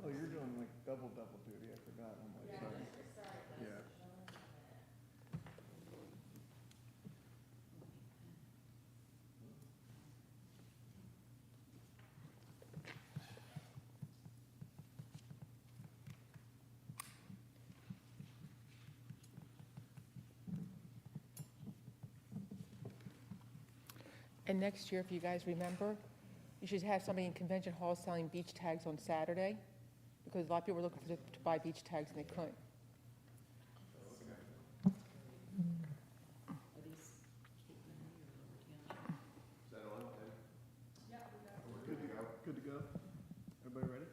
Oh, you're doing like double duty, I forgot, I'm like, sorry. Yeah. And next year, if you guys remember, you should have somebody in Convention Hall selling beach tags on Saturday, because a lot of people were looking to buy beach tags and they couldn't. Good to go? Everybody ready?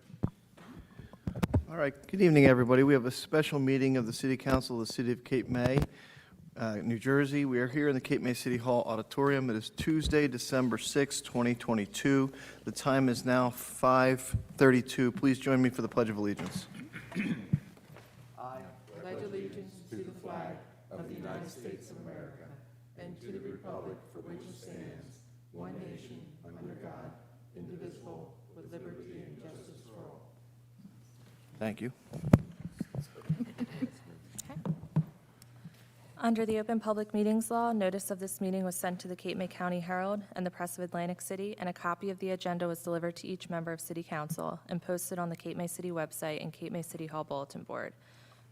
All right, good evening, everybody. We have a special meeting of the City Council of the City of Cape May, New Jersey. We are here in the Cape May City Hall Auditorium. It is Tuesday, December 6, 2022. The time is now 5:32. Please join me for the Pledge of Allegiance. I pledge allegiance to the flag of the United States of America and to the republic for which it stands, one nation, under God, indivisible, with liberty and justice for all. Thank you. Under the Open Public Meetings Law, notice of this meeting was sent to the Cape May County Herald and the Press of Atlantic City, and a copy of the agenda was delivered to each member of City Council and posted on the Cape May City website and Cape May City Hall Bulletin Board.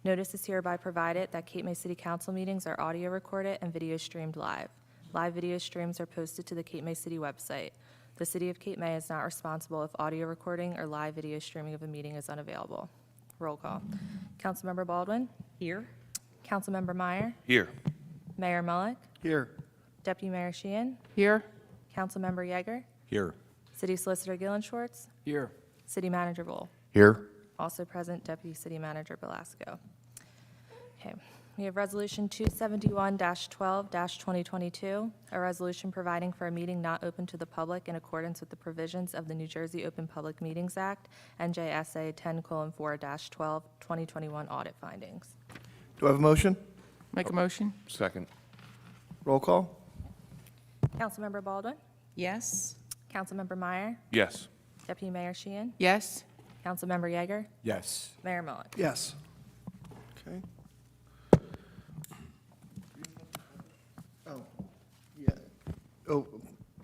Notice is hereby provided that Cape May City Council meetings are audio recorded and video streamed live. Live video streams are posted to the Cape May City website. The City of Cape May is not responsible if audio recording or live video streaming of a meeting is unavailable. Roll call. Councilmember Baldwin? Here? Councilmember Meyer? Here. Mayor Mullick? Here. Deputy Mayor Sheehan? Here? Councilmember Yeager? Here. City Solicitor Gillen Schwartz? Here. City Manager Bull? Here. Also present, Deputy City Manager Belasco. Okay, we have Resolution 271-12-2022, a resolution providing for a meeting not open to the public in accordance with the provisions of the New Jersey Open Public Meetings Act, NJSA 10:4-12, 2021 audit findings. Do I have a motion? Make a motion? Second. Roll call? Councilmember Baldwin? Yes. Councilmember Meyer? Yes. Deputy Mayor Sheehan? Yes? Councilmember Yeager? Yes. Mayor Mullick? Yes. Okay. Oh, yeah. Oh,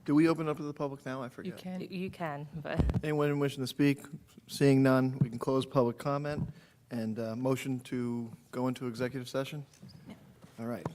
do we open up to the public now? I You forget. can. You can, but Anyone wishing to speak? Seeing none, we can close public comment and motion to go into executive session? All right.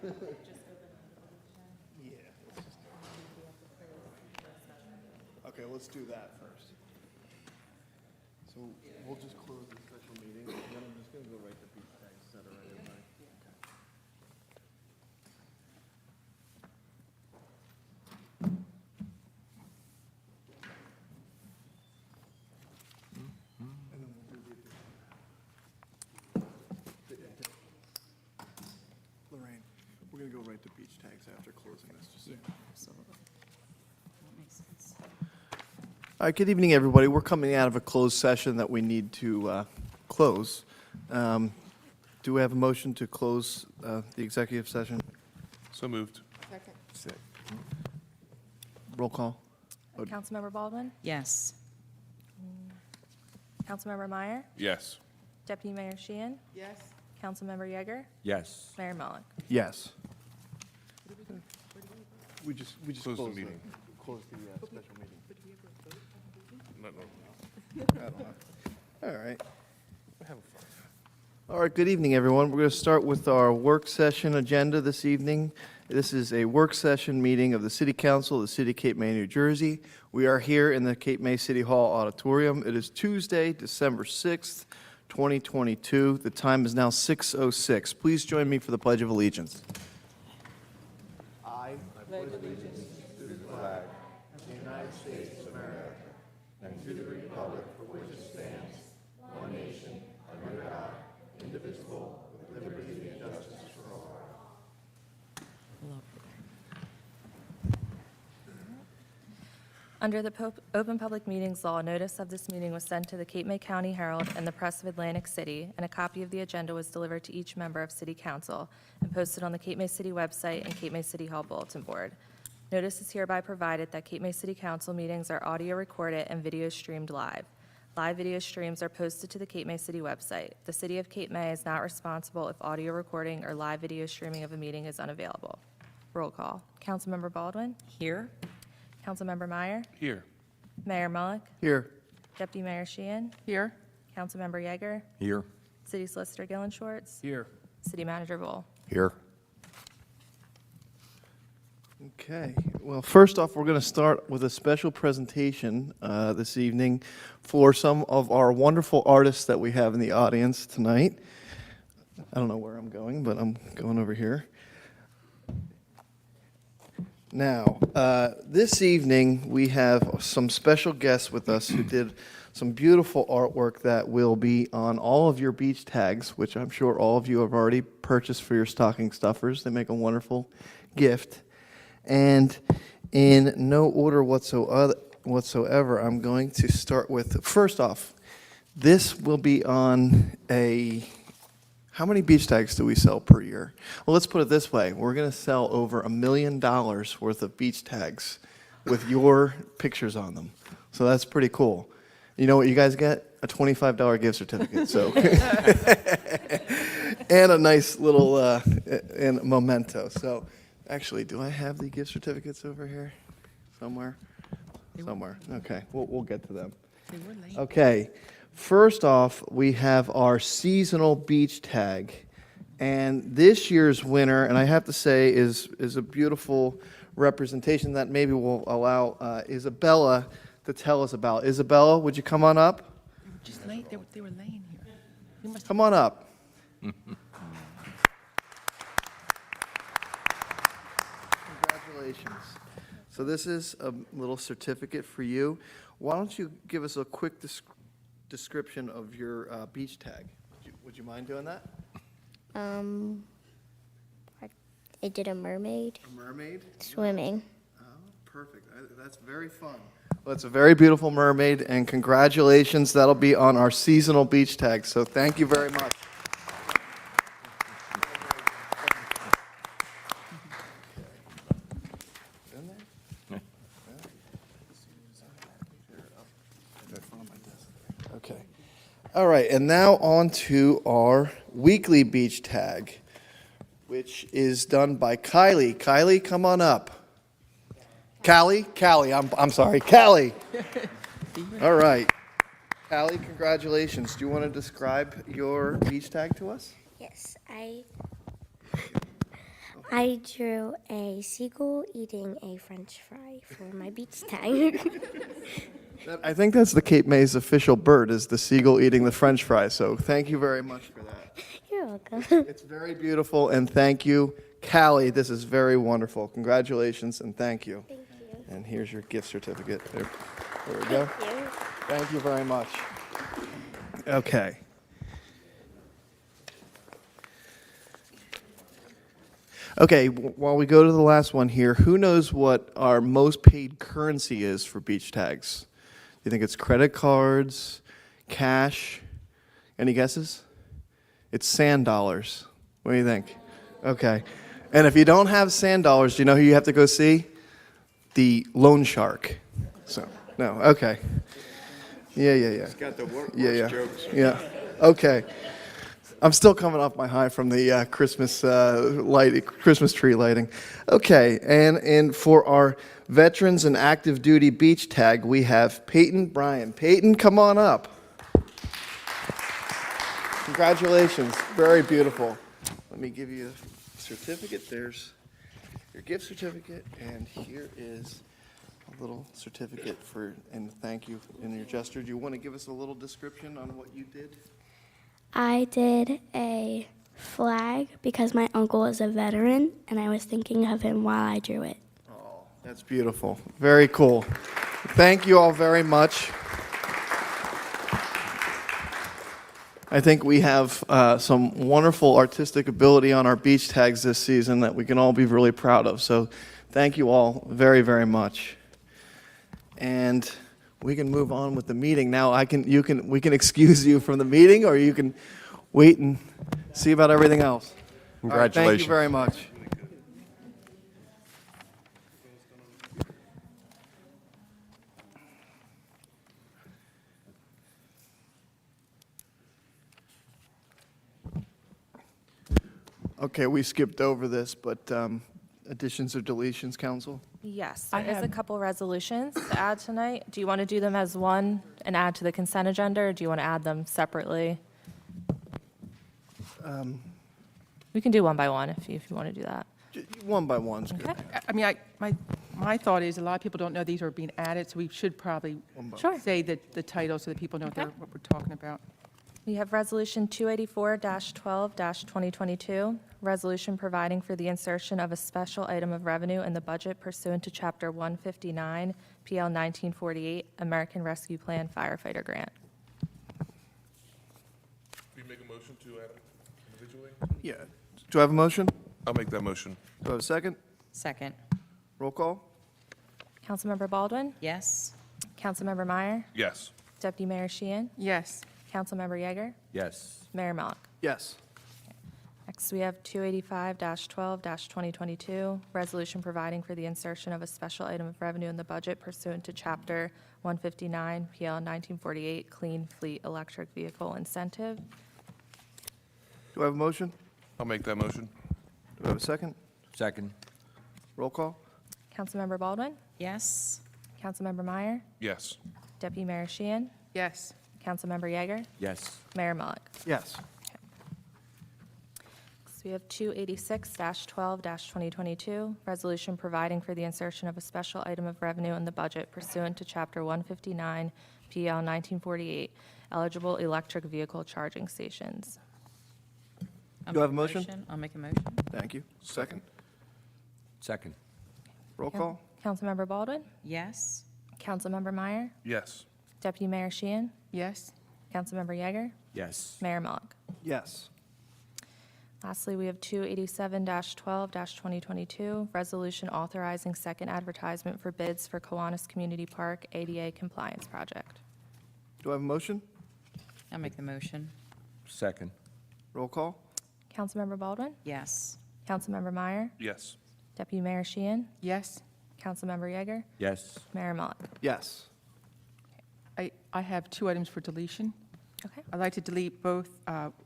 Okay, let's do that first. So we'll just close the special meeting, and then I'm just gonna go right to beach tags. Is that all right, everybody? And then we'll do Lorraine, we're gonna go right to beach tags after closing this, just so you know. Absolutely. That makes sense. All right, good evening, everybody. We're coming out of a closed session that we need to close. Do we have a motion to close the executive session? So moved. Second. Roll call. Councilmember Baldwin? Yes. Councilmember Meyer? Yes. Deputy Mayor Sheehan? Yes. Councilmember Yeager? Yes. Mayor Mullick? Yes. We just Close the closed meeting. Close the special meeting. No. All right. We're having fun. All right, good evening, everyone. We're going to start with our work session agenda this evening. This is a work session meeting of the City Council of the City of Cape May, New Jersey. We are here in the Cape May City Hall Auditorium. It is Tuesday, December 6th, 2022. The time is now 6:06. Please join me for the Pledge of Allegiance. I Pledge allegiance. Under the Open Public Meetings Law, notice of this meeting was sent to the Cape May County Herald and the Press of Atlantic City, and a copy of the agenda was delivered to each member of City Council and posted on the Cape May City website and Cape May City Hall bulletin board. Notice is hereby provided that Cape May City Council meetings are audio recorded and video streamed live. Live video streams are posted to the Cape May City website. The City of Cape May is not responsible if audio recording or live video streaming of a meeting is unavailable. Roll call. Councilmember Baldwin? Here. Councilmember Meyer? Here. Mayor Mullick? Here. Deputy Mayor Sheehan? Here. Councilmember Yeager? Here. City Solicitor Gillen Schwartz? Here. City Manager Bull? Here. Okay, well, first off, we're going to start with a special presentation this evening for some of our wonderful artists that we have in the audience tonight. I don't know where I'm going, but I'm going over here. Now, this evening, we have some special guests with us who did some beautiful artwork that will be on all of your beach tags, which I'm sure all of you have already purchased for your stocking stuffers. They make a wonderful gift. And in no order whatsoever, I'm going to start with, first off, this will be on how many beach tags do we sell per year? Well, let's put it this way. We're going to sell over $1 million worth of beach tags with your pictures on them. So that's pretty cool. You know what you guys get? A $25 gift certificate. So, and a nice little and memento. So, actually, do I have the gift certificates over here somewhere? Somewhere. Okay, we'll get to them. They were late. Okay, first off, we have our seasonal beach tag. And this year's winner, and I have to say, is a beautiful representation that maybe will allow Isabella to tell us about. Isabella, would you come on up? They were just late. They were laying here. You must Come on up. Congratulations. So this is a little certificate for you. Why don't you give us a quick description of your beach tag? Would you mind doing that? I did a mermaid A mermaid? swimming. Oh, perfect. That's very fun. Well, it's a very beautiful mermaid, and congratulations. That'll be on our seasonal beach tag, so thank you very much. Okay. All right, and now on to our weekly beach tag, which is done by Kylie. Kylie, come on up. Callie, I'm sorry, Callie. All right. Callie, congratulations. Do you want to describe your beach tag to us? Yes, I drew a seagull eating a French fry for my beach tag. I think that's the Cape May's official bird, is the seagull eating the French fry, so thank you very much for that. You're welcome. It's very beautiful, and thank you. Callie, this is very wonderful. Congratulations, and thank you. Thank you. And here's your gift certificate. There we go. Thank you very much. Okay. Okay, while we go to the last one here, who knows what our most paid currency is for beach tags? Do you think it's credit cards, cash? Any guesses? It's sand dollars. What do you think? Okay. And if you don't have sand dollars, do you know who you have to go see? The loan shark. So, no, okay. Yeah. Got the Yeah. jokes. Yeah. Okay. I'm still coming off my high from the Christmas Christmas tree lighting. Okay, and for our veterans and active duty beach tag, we have Peyton Bryan. Peyton, come on up. Congratulations, very beautiful. Let me give you a certificate. There's your gift certificate, and here is a little certificate for, and thank you in your gesture. Do you want to give us a little description on what you did? I did a flag because my uncle is a veteran, and I was thinking of him while I drew it. Oh, that's beautiful. Very cool. Thank you all very much. I think we have some wonderful artistic ability on our beach tags this season that we can all be really proud of. So thank you all very, very much. And we can move on with the meeting. Now we can excuse you from the meeting, or you can wait and see about everything else. All right, thank you very much. Okay, we skipped over this, but additions or deletions, council? Yes, I there is a have- couple resolutions to add tonight. Do you want to do them as one and add to the consent agenda, or do you want to add them separately? We can do one by one if you want to do that. One by one's good. Okay. I mean, my thought is, a lot of people don't know these are being added, so we should probably Sure. say the title so that people know Okay. what we're talking about. We have Resolution 284-12-2022, resolution providing for the insertion of a special item of revenue in the budget pursuant to Chapter 159, PL 1948, American Rescue Plan Firefighter Grant. We make a motion to add them individually? Yeah. Do I have a motion? I'll make that motion. Do I have a second? Second. Roll call? Councilmember Baldwin, Yes. Councilmember Meyer, Yes. Deputy Mayor Sheehan, Yes. Councilmember Yeager, Yes. Mayor Malik. Yes. Next, we have 285-12-2022, resolution providing for the insertion of a special item of revenue in the budget pursuant to Chapter 159, PL 1948, Clean Fleet Electric Vehicle Incentive. Do I have a motion? I'll make that motion. Do I have a second? Second. Roll call? Councilmember Baldwin, Yes. Councilmember Meyer, Yes. Deputy Mayor Sheehan, Yes. Councilmember Yeager, Yes. Mayor Malik. Yes. Next, we have 286-12-2022, resolution providing for the insertion of a special item of revenue in the budget pursuant to Chapter 159, PL 1948, eligible electric vehicle charging stations. I'll Do I have make a motion? I'll make a motion. Thank you. Second? Second. Roll call? Councilmember Baldwin, Yes. Councilmember Meyer, Yes. Deputy Mayor Sheehan, Yes. Councilmember Yeager, Yes. Mayor Malik. Yes. Lastly, we have 287-12-2022, resolution authorizing second advertisement for bids for Kiwanis Community Park ADA compliance project. Do I have a motion? I'll make the motion. Second. Roll call? Councilmember Baldwin, Yes. Councilmember Meyer, Yes. Deputy Mayor Sheehan, Yes. Councilmember Yeager, Yes. Mayor Malik. Yes. I have two items for deletion. Okay. I'd like to delete both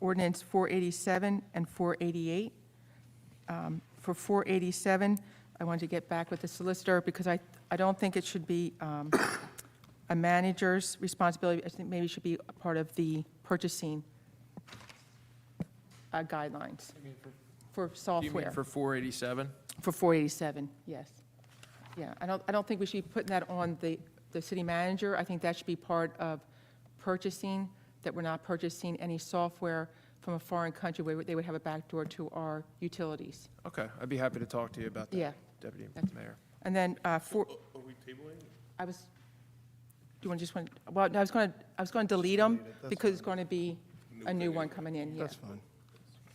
ordinance 487 and 488. For 487, I wanted to get back with the solicitor because I don't think it should be a manager's responsibility. I think maybe it should be a part of the purchasing guidelines. for Do you software. mean for 487? For 487, yes. Yeah, I don't think we should be putting that on the city manager. I think that should be part of purchasing, that we're not purchasing any software from a foreign country where they would have a backdoor to our utilities. Okay, I'd be happy to talk to you about that, Yeah. Deputy That's- Mayor. And then Are we tabling? I was, do you want to just, well, no, I was going to delete them because it's going to be a new one coming in, yeah. That's fine.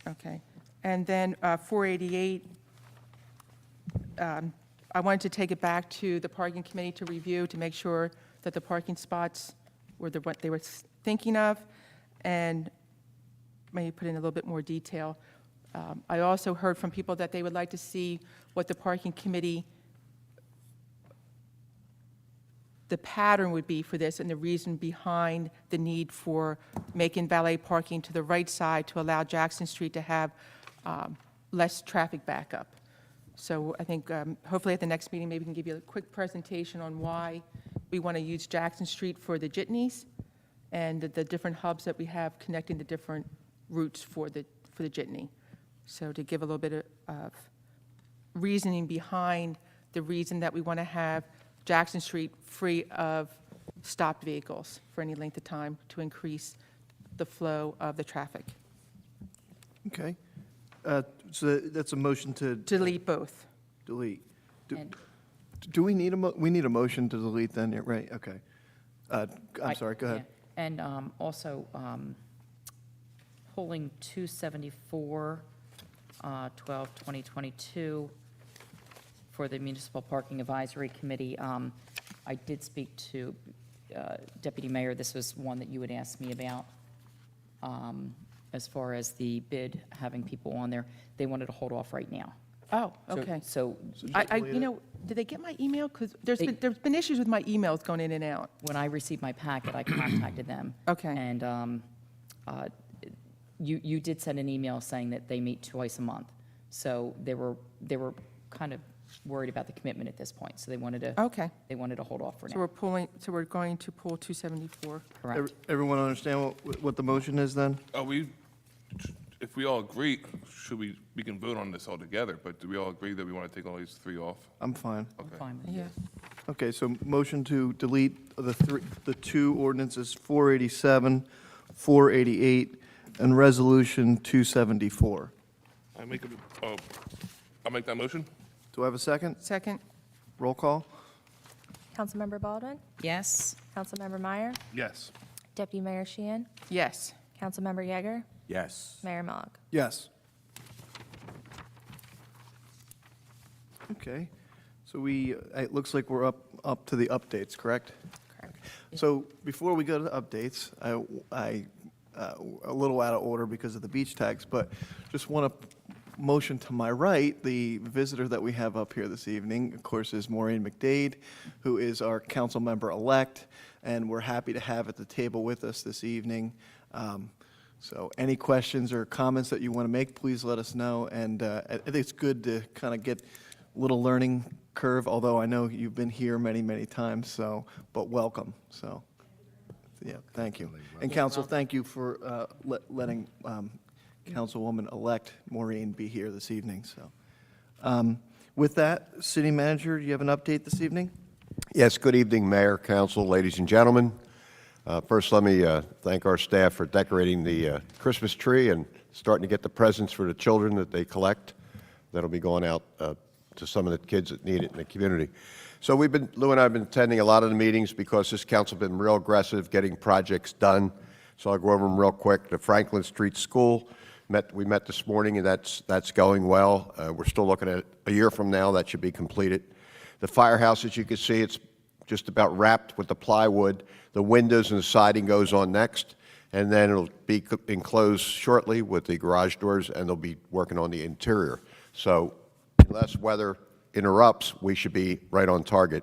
Okay. And then 488, I wanted to take it back to the parking committee to review, to make sure that the parking spots were what they were thinking of, and maybe put in a little bit more detail. I also heard from people that they would like to see what the parking committee, the pattern would be for this and the reason behind the need for making valet parking to the right side to allow Jackson Street to have less traffic backup. So I think hopefully at the next meeting, maybe we can give you a quick presentation on why we want to use Jackson Street for the jitneys and the different hubs that we have connecting the different routes for the jitney. So to give a little bit of reasoning behind the reason that we want to have Jackson Street free of stopped vehicles for any length of time to increase the flow of the traffic. Okay. So that's a motion to Delete both. delete. And Do we need we need a motion to delete then, yeah, right? Okay. I'm sorry, go ahead. yeah. And also, pulling 274, 12/2022 for the Municipal Parking Advisory Committee. I did speak to Deputy Mayor. This was one that you had asked me about. As far as the bid, having people on there, they wanted to hold off right now. Oh, So- okay. So You know, did they get my email? Because there's been issues with my emails going in and out. when I received my packet, I contacted them. Okay. And you did send an email saying that they meet twice a month. So they were kind of worried about the commitment at this point, so they wanted to hold off for So now. we're going to pull 274. Correct. Everyone understand what the motion is then? If we all agree, we can vote on this all together, but do we all agree that we want to take all these three off? I'm fine. I'm Okay. fine with it. Yeah. Okay, so motion to delete the two ordinances, 487, 488, and Resolution 274. I'll make that motion? Do I have a second? Second? Roll call? Councilmember Baldwin, Yes? Councilmember Meyer, Yes. Deputy Mayor Sheehan, Yes. Councilmember Yeager, Yes. Mayor Mogg. Yes. Okay, so it looks like we're up to the updates, correct? Correct. So before we go to the updates, a little out of order because of the beach tags, but just want to motion to my right, the visitor that we have up here this evening, of course, is Maureen McDade, who is our council member-elect, and we're happy to have at the table with us this evening. So any questions or comments that you want to make, please let us know. And I think it's good to kind of get a little learning curve, although I know you've been here many, many times, so, but welcome, so, yeah, thank you. And council, thank you for letting Councilwoman-elect Maureen be here this evening, so. With that, City Manager, do you have an update this evening? Yes, good evening, Mayor, Council, ladies and gentlemen. First, let me thank our staff for decorating the Christmas tree and starting to get the presents for the children that they collect. That'll be going out to some of the kids that need it in the community. So Lou and I have been attending a lot of the meetings because this council has been real aggressive getting projects done. So I'll go over them real quick. The Franklin Street School, we met this morning, and that's going well. We're still looking at a year from now that should be completed. The firehouse, as you can see, it's just about wrapped with the plywood. The windows and the siding goes on next, and then it'll be enclosed shortly with the garage doors, and they'll be working on the interior. So unless weather interrupts, we should be right on target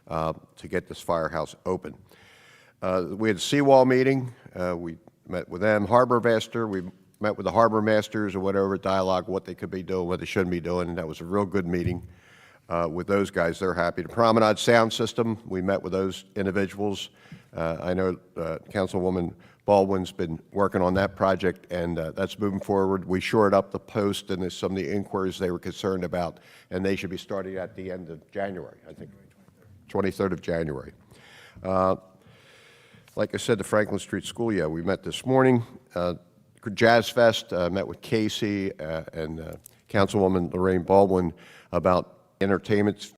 to get this firehouse open. We had a seawall meeting. We met with them. Harbor Master, we met with the harbor masters or whatever, dialogue what they could be doing, what they shouldn't be doing, and that was a real good meeting. with those guys. They're happy. The Promenade Sound System, we met with those individuals. I know Councilwoman Baldwin's been working on that project, and that's moving forward. We shored up the post, and there's some of the inquiries they were concerned about, and they should be starting at the end of January, I think, 23rd of January. Like I said, the Franklin Street School, yeah, we met this morning. Jazz Fest, met with Casey and Councilwoman Lorraine Baldwin about entertainment.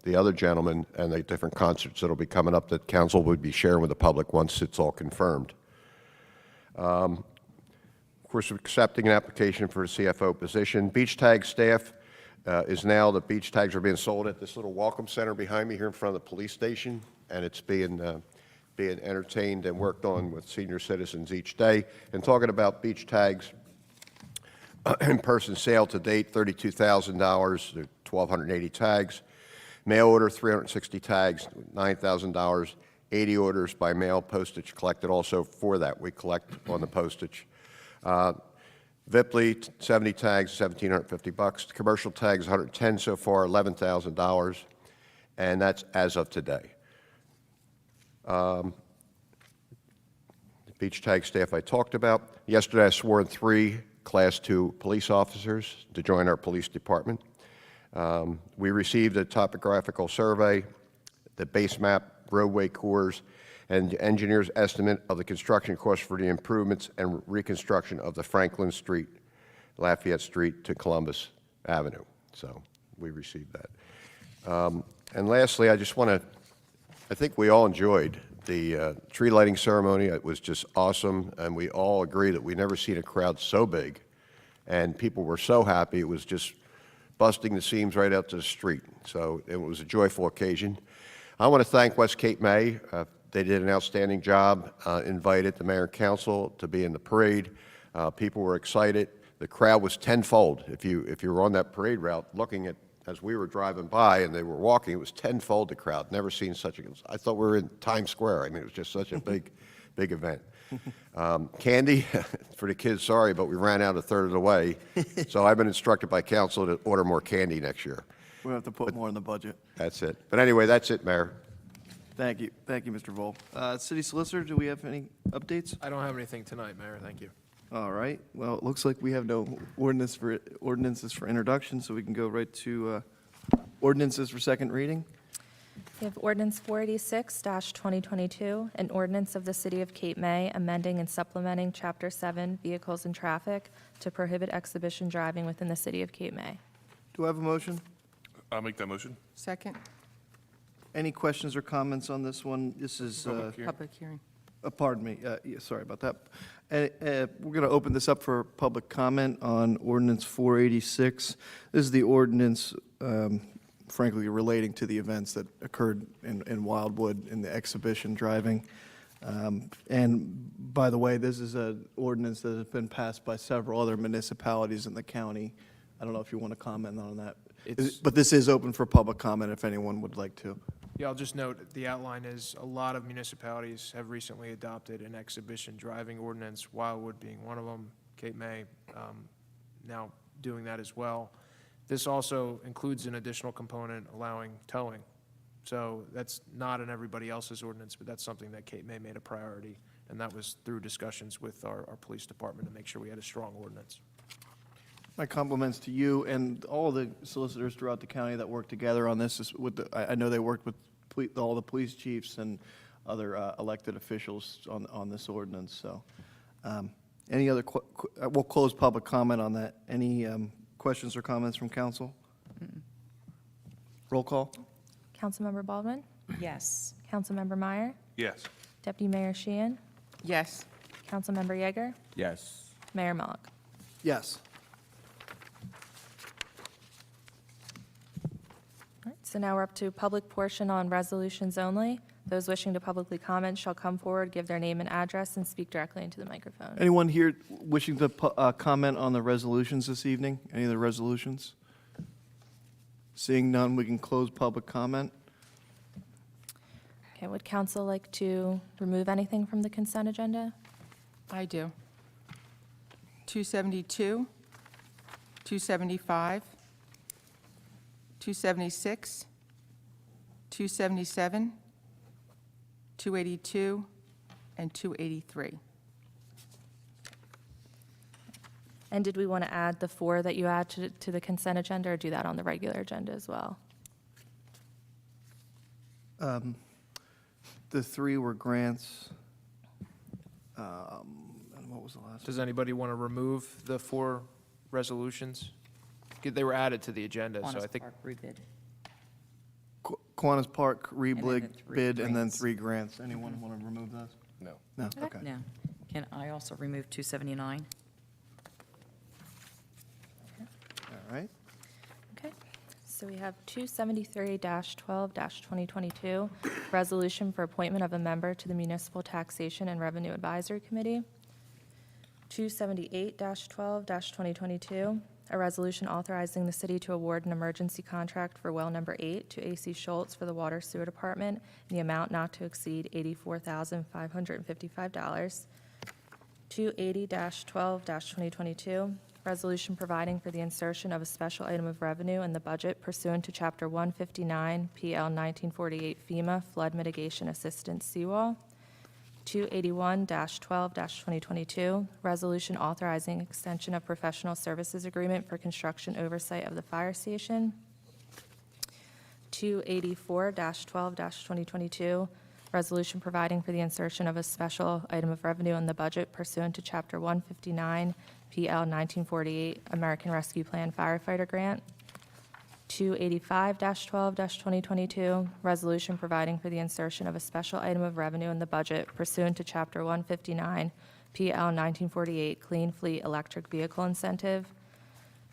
The other gentleman and the different concerts that will be coming up that council would be sharing with the public once it's all confirmed. Of course, we're accepting an application for a CFO position. Beach Tag staff is now, the beach tags are being sold at this little welcome center behind me here in front of the police station, and it's being entertained and worked on with senior citizens each day. And talking about beach tags, in-person sale to date, $32,000, 1,280 tags. Mail order, 360 tags, $9,000. 80 orders by mail, postage collected also for that. We collect on the postage. Vipley, 70 tags, $1,750. Commercial tags, 110 so far, $11,000. And that's as of today. The beach tag staff I talked about. Yesterday I swore in 3 Class 2 police officers to join our police department. We received a topographical survey, the base map, roadway cores, and the engineer's estimate of the construction cost for the improvements and reconstruction of the Franklin Street, Lafayette Street to Columbus Avenue. So we received that. And lastly, I just want to, I think we all enjoyed the tree lighting ceremony. It was just awesome, and we all agree that we've never seen a crowd so big, and people were so happy. It was just busting the seams right out to the street. So it was a joyful occasion. I want to thank West Cape May. They did an outstanding job, invited the mayor and council to be in the parade. People were excited. The crowd was tenfold. If you were on that parade route, looking at, as we were driving by and they were walking, it was tenfold the crowd. Never seen such a, I thought we were in Times Square. I mean, it was just such a big event. Candy, for the kids, sorry, but we ran out a third of the way. So I've been instructed by council to order more candy next year. We'll have to put more in the budget. That's it. But anyway, that's it, Mayor. Thank you, Mr. Vol. City Solicitor, do we have any updates? I don't have anything tonight, Mayor, thank you. All right, well, it looks like we have no ordinances for introduction, so we can go right to ordinances for second reading. We have ordinance 486-2022, an ordinance of the City of Cape May amending and supplementing Chapter 7 Vehicles and Traffic to prohibit exhibition driving within the City of Cape May. Do I have a motion? I'll make that motion. Second, Any questions or comments on this one? This is, Public hearing. public hearing. pardon me, yeah, sorry about that. We're going to open this up for public comment on ordinance 486. This is the ordinance, frankly, relating to the events that occurred in Wildwood in the exhibition driving. And by the way, this is an ordinance that has been passed by several other municipalities in the county. I don't know if you want to comment on that. But this is open for public comment if anyone would like to. Yeah, I'll just note, the outline is a lot of municipalities have recently adopted an exhibition driving ordinance, Wildwood being one of them, Cape May now doing that as well. This also includes an additional component allowing towing. So that's not in everybody else's ordinance, but that's something that Cape May made a priority, and that was through discussions with our police department to make sure we had a strong ordinance. My compliments to you and all the solicitors throughout the county that worked together on this. I know they worked with all the police chiefs and other elected officials on this ordinance. So, any other? We'll close public comment on that. Any questions or comments from council? Roll call. Councilmember Baldwin? Yes. Councilmember Meyer? Yes. Deputy Mayor Sheehan? Yes. Councilmember Yeager? Yes. Mayor Mullick? Yes. All right, so now we're up to public portion on resolutions only. Those wishing to publicly comment shall come forward, give their name and address, and speak directly into the microphone. Anyone here wishing to comment on the resolutions this evening? Any of the resolutions? Seeing none, we can close public comment. Okay, would council like to remove anything from the consent agenda? I do. 272, 275, 276, 277, 282, and 283. And did we want to add the 4 that you add to the consent agenda, or do that on the regular agenda as well? The 3 were grants. And what was the last one? Does anybody want to remove the 4 resolutions? They were added to the agenda, so I Kiwanis think, Park rebid. Kiwanis Park, then the rebid, 3 bid, and then grants. 3 grants. Anyone want to remove those? No. No, okay. No. Can I also remove 279? All right. Okay, so we have 273-12-2022, resolution for appointment of a member to the Municipal Taxation and Revenue Advisory Committee. 278-12-2022, a resolution authorizing the city to award an emergency contract for well number 8 to AC Schultz for the Water Sewer Department in the amount not to exceed $84,555. 280-12-2022, resolution providing for the insertion of a special item of revenue in the budget pursuant to Chapter 159, PL 1948 FEMA Flood Mitigation Assistance Seawall. 281-12-2022, resolution authorizing extension of professional services agreement for construction oversight of the fire station. 284-12-2022, resolution providing for the insertion of a special item of revenue in the budget pursuant to Chapter 159, PL 1948 American Rescue Plan Firefighter Grant. 285-12-2022, resolution providing for the insertion of a special item of revenue in the budget pursuant to Chapter 159, PL 1948 Clean Fleet Electric Vehicle Incentive.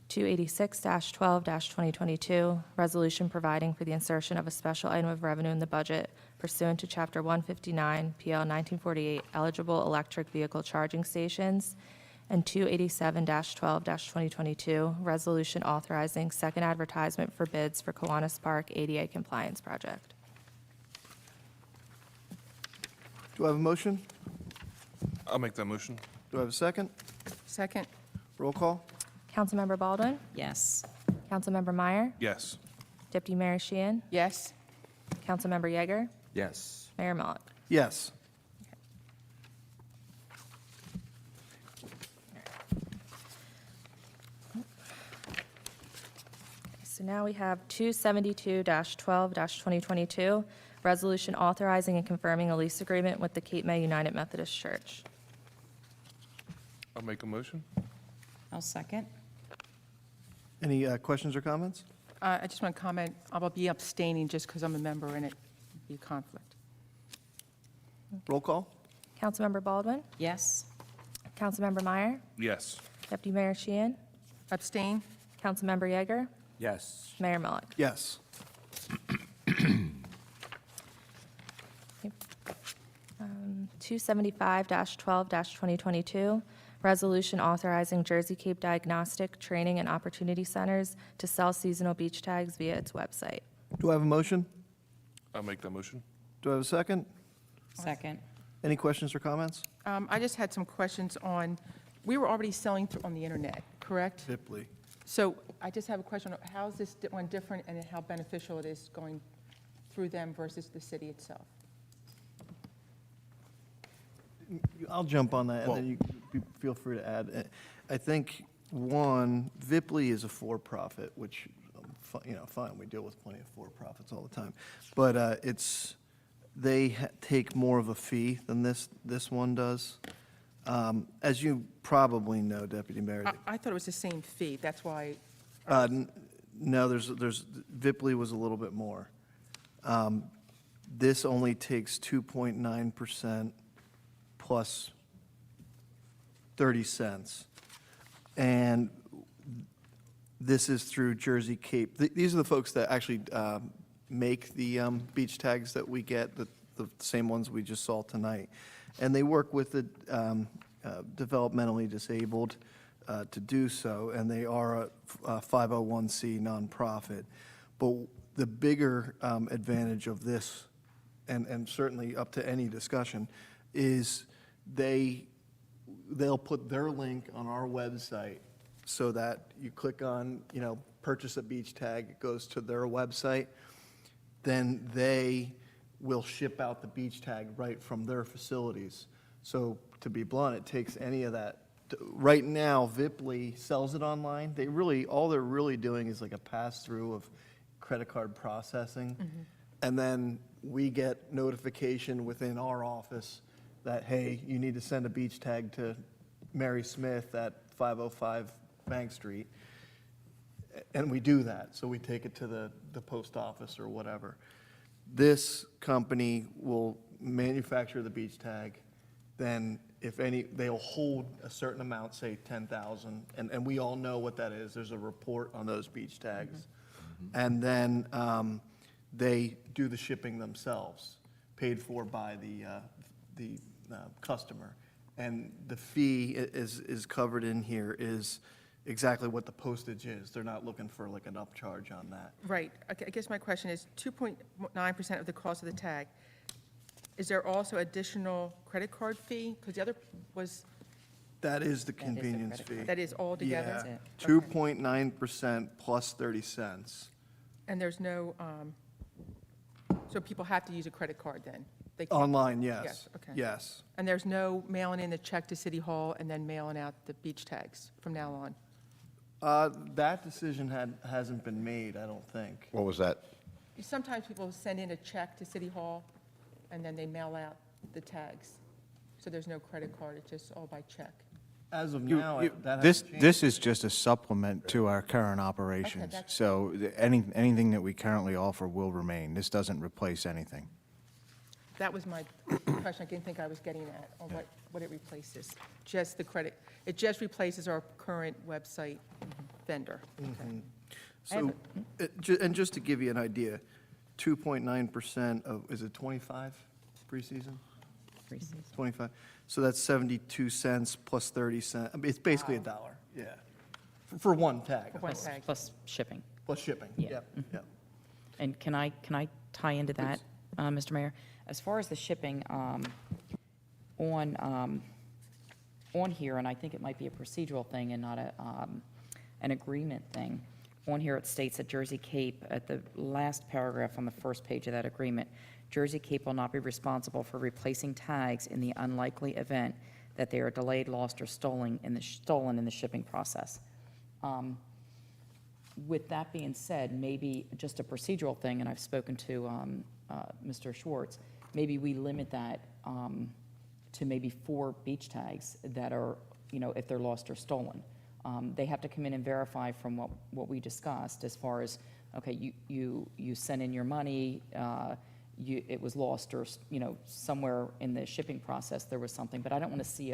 286-12-2022, resolution providing for the insertion of a special item of revenue in the budget pursuant to Chapter 159, PL 1948 Eligible Electric Vehicle Charging Stations. And 287-12-2022, resolution authorizing second advertisement for bids for Kiwanis Park ADA compliance project. Do I have a motion? I'll make that motion. Do I have a second? Second? Roll call? Councilmember Baldwin, Yes. Councilmember Meyer, Yes. Deputy Mayor Sheehan, Yes. Councilmember Yeager, Yes. Mayor Mullet. Yes. So now we have 272-12-2022, resolution authorizing and confirming a lease agreement with the Cape May United Methodist Church. I'll make a motion. I'll second. Any questions or comments? I just want to comment, I'll be abstaining just because I'm a member and it would be a conflict. Roll call? Councilmember Baldwin, Yes. Councilmember Meyer, Yes. Deputy Mayor Sheehan, Abstain? Councilmember Yeager, Yes. Mayor Mullet. Yes. 275-12-2022, resolution authorizing Jersey Cape Diagnostic Training and Opportunity Centers to sell seasonal beach tags via its website. Do I have a motion? I'll make that motion. Do I have a second? Second. Any questions or comments? I just had some questions on, we were already selling on the internet, correct? Vipley. So I just have a question, how is this one different and how beneficial it is going through them versus the city itself? I'll jump on that, and then you feel free to add. I think, one, Vipley is a for-profit, which, fine, we deal with plenty of for-profits all the time. But they take more of a fee than this one does. As you probably know, Deputy Mayor, I thought it was the same fee, that's why, no, Vipley was a little bit more. This only takes 2.9% plus 30 cents. And this is through Jersey Cape. These are the folks that actually make the beach tags that we get, the same ones we just saw tonight. And they work with the developmentally disabled to do so, and they are a 501c nonprofit. But the bigger advantage of this, and certainly up to any discussion, is they they'll put their link on our website so that you click on, purchase a beach tag, it goes to their website, then they will ship out the beach tag right from their facilities. So to be blunt, it takes any of that. Right now, Viply sells it online. All they're really doing is like a pass-through of credit card processing. And then we get notification within our office that, hey, you need to send a beach tag to Mary Smith at 505 Bank Street. And we do that, so we take it to the post office or whatever. This company will manufacture the beach tag, then if any, they'll hold a certain amount, say 10,000, and we all know what that is. There's a report on those beach tags. And then they do the shipping themselves, paid for by the customer. And the fee is covered in here, is exactly what the postage is. They're not looking for like an upcharge on that. Right. I guess my question is 2.9% of the cost of the tag. Is there also additional credit card fee? Because the other was, That is the That is the convenience credit fee. card. that is all together? Yeah, That's 2.9% plus 30 cents. And there's no, so people have to use a credit card then? They can't- Online, Yes, yes. okay. Yes. And there's no mailing in the check to City Hall and then mailing out the beach tags from now on? That decision hasn't been made, I don't think. What was that? Sometimes people send in a check to City Hall and then they mail out the tags. So there's no credit card, it's just all by check. As of You- now, you- that This, hasn't changed. this is just a supplement to our current operations. that's- So anything that we currently offer will remain. This doesn't replace anything. That was my question, I didn't think I was getting at, on what it replaces. Just the credit, it just replaces our current website vendor. So, and just to give you an idea, 2.9% of, is it 25 preseason? Preseason. 25. So that's 72 cents plus 30 cents. I mean, it's basically $1, yeah. For one tag. One tag. Plus shipping. Plus shipping, Yeah. yep, yep. And can I tie into that, Mr. Mayor? As far as the shipping, on here, and I think it might be a procedural thing and not an agreement thing, on here it states that Jersey Cape, at the last paragraph on the first page of that agreement, Jersey Cape will not be responsible for replacing tags in the unlikely event that they are delayed, lost, or stolen in the shipping process. With that being said, maybe just a procedural thing, and I've spoken to Mr. Schwartz, maybe we limit that to maybe 4 beach tags that are, if they're lost or stolen. They have to come in and verify from what we discussed as far as, okay, you sent in your money, it was lost, or, somewhere in the shipping process there was something, but I don't want to see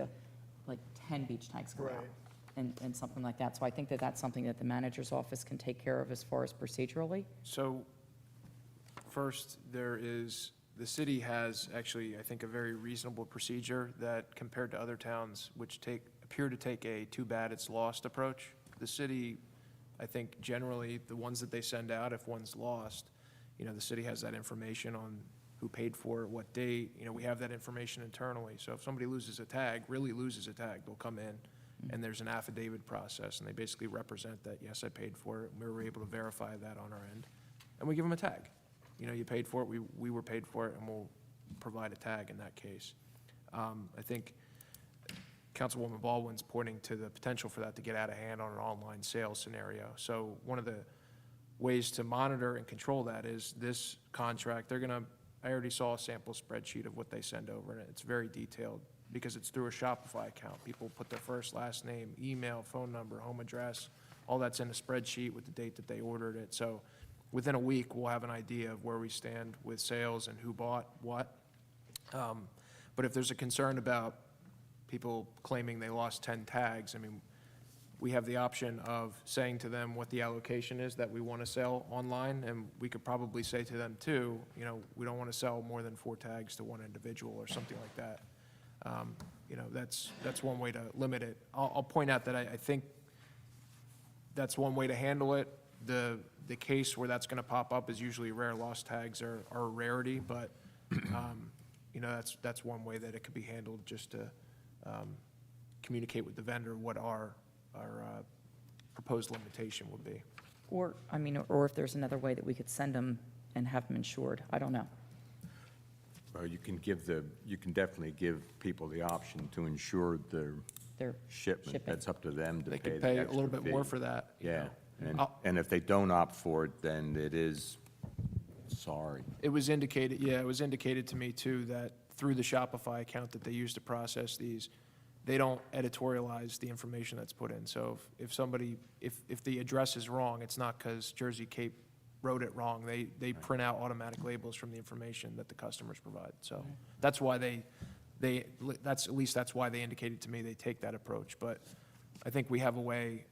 10 beach tags go out. Right. And something like that. So I think that that's something that the manager's office can take care of as far as procedurally. So first, the city has actually, I think, a very reasonable procedure that compared to other towns, which appear to take a too bad it's lost approach. The city, I think generally, the ones that they send out, if one's lost, the city has that information on who paid for it, what date, we have that information internally. So if somebody really loses a tag, they'll come in and there's an affidavit process and they basically represent that, yes, I paid for it. And we were able to verify that on our end. And we give them a tag. You paid for it, we were paid for it, and we'll provide a tag in that case. I think Councilwoman Baldwin's pointing to the potential for that to get out of hand on an online sales scenario. So one of the ways to monitor and control that is this contract, I already saw a sample spreadsheet of what they send over, and it's very detailed because it's through a Shopify account. People put their first, last name, email, phone number, home address, all that's in a spreadsheet with the date that they ordered it. So within a week, we'll have an idea of where we stand with sales and who bought what. But if there's a concern about people claiming they lost 10 tags, we have the option of saying to them what the allocation is that we want to sell online, and we could probably say to them too, we don't want to sell more than 4 tags to one individual or something like that. That's one way to limit it. I'll point out that I think that's one way to handle it. The case where that's going to pop up is usually rare. Lost tags are a rarity, but that's one way that it could be handled, just to communicate with the vendor what our proposed limitation would be. Or, I mean, or if there's another way that we could send them and have them insured, I don't know. Or you can definitely give people the option to insure their Their shipment. shipping. That's up to them to They pay could the pay a extra little bit more fee. for that. you Yeah, know. and if they don't opt for it, then it is, sorry. It was indicated, yeah, it was indicated to me too, that through the Shopify account that they use to process these, they don't editorialize the information that's put in. So if somebody, if the address is wrong, it's not because Jersey Cape wrote it wrong. They print out automatic labels from the information that the customers provide. So that's why that's, at least that's why they indicated to me they take that approach. But I think we have a way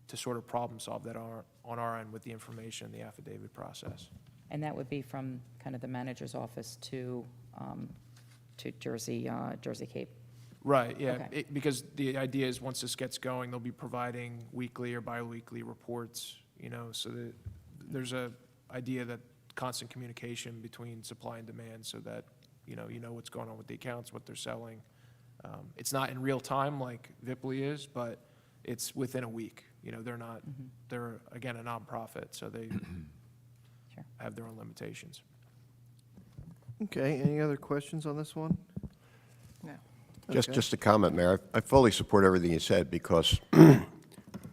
to sort of problem solve that on our end with the information, the affidavit process. And that would be from kind of the manager's office to Jersey Cape. Right, yeah, Okay. because the idea is, once this gets going, they'll be providing weekly or biweekly reports, so that there's a idea that constant communication between supply and demand, so that, you know what's going on with the accounts, what they're selling. It's not in real time like Vipley is, but it's within a week. They're not, they're, again, a nonprofit, so they Sure. have their own limitations. Okay, any other questions on this one? No. Okay. Just a comment, Mayor. I fully support everything you said because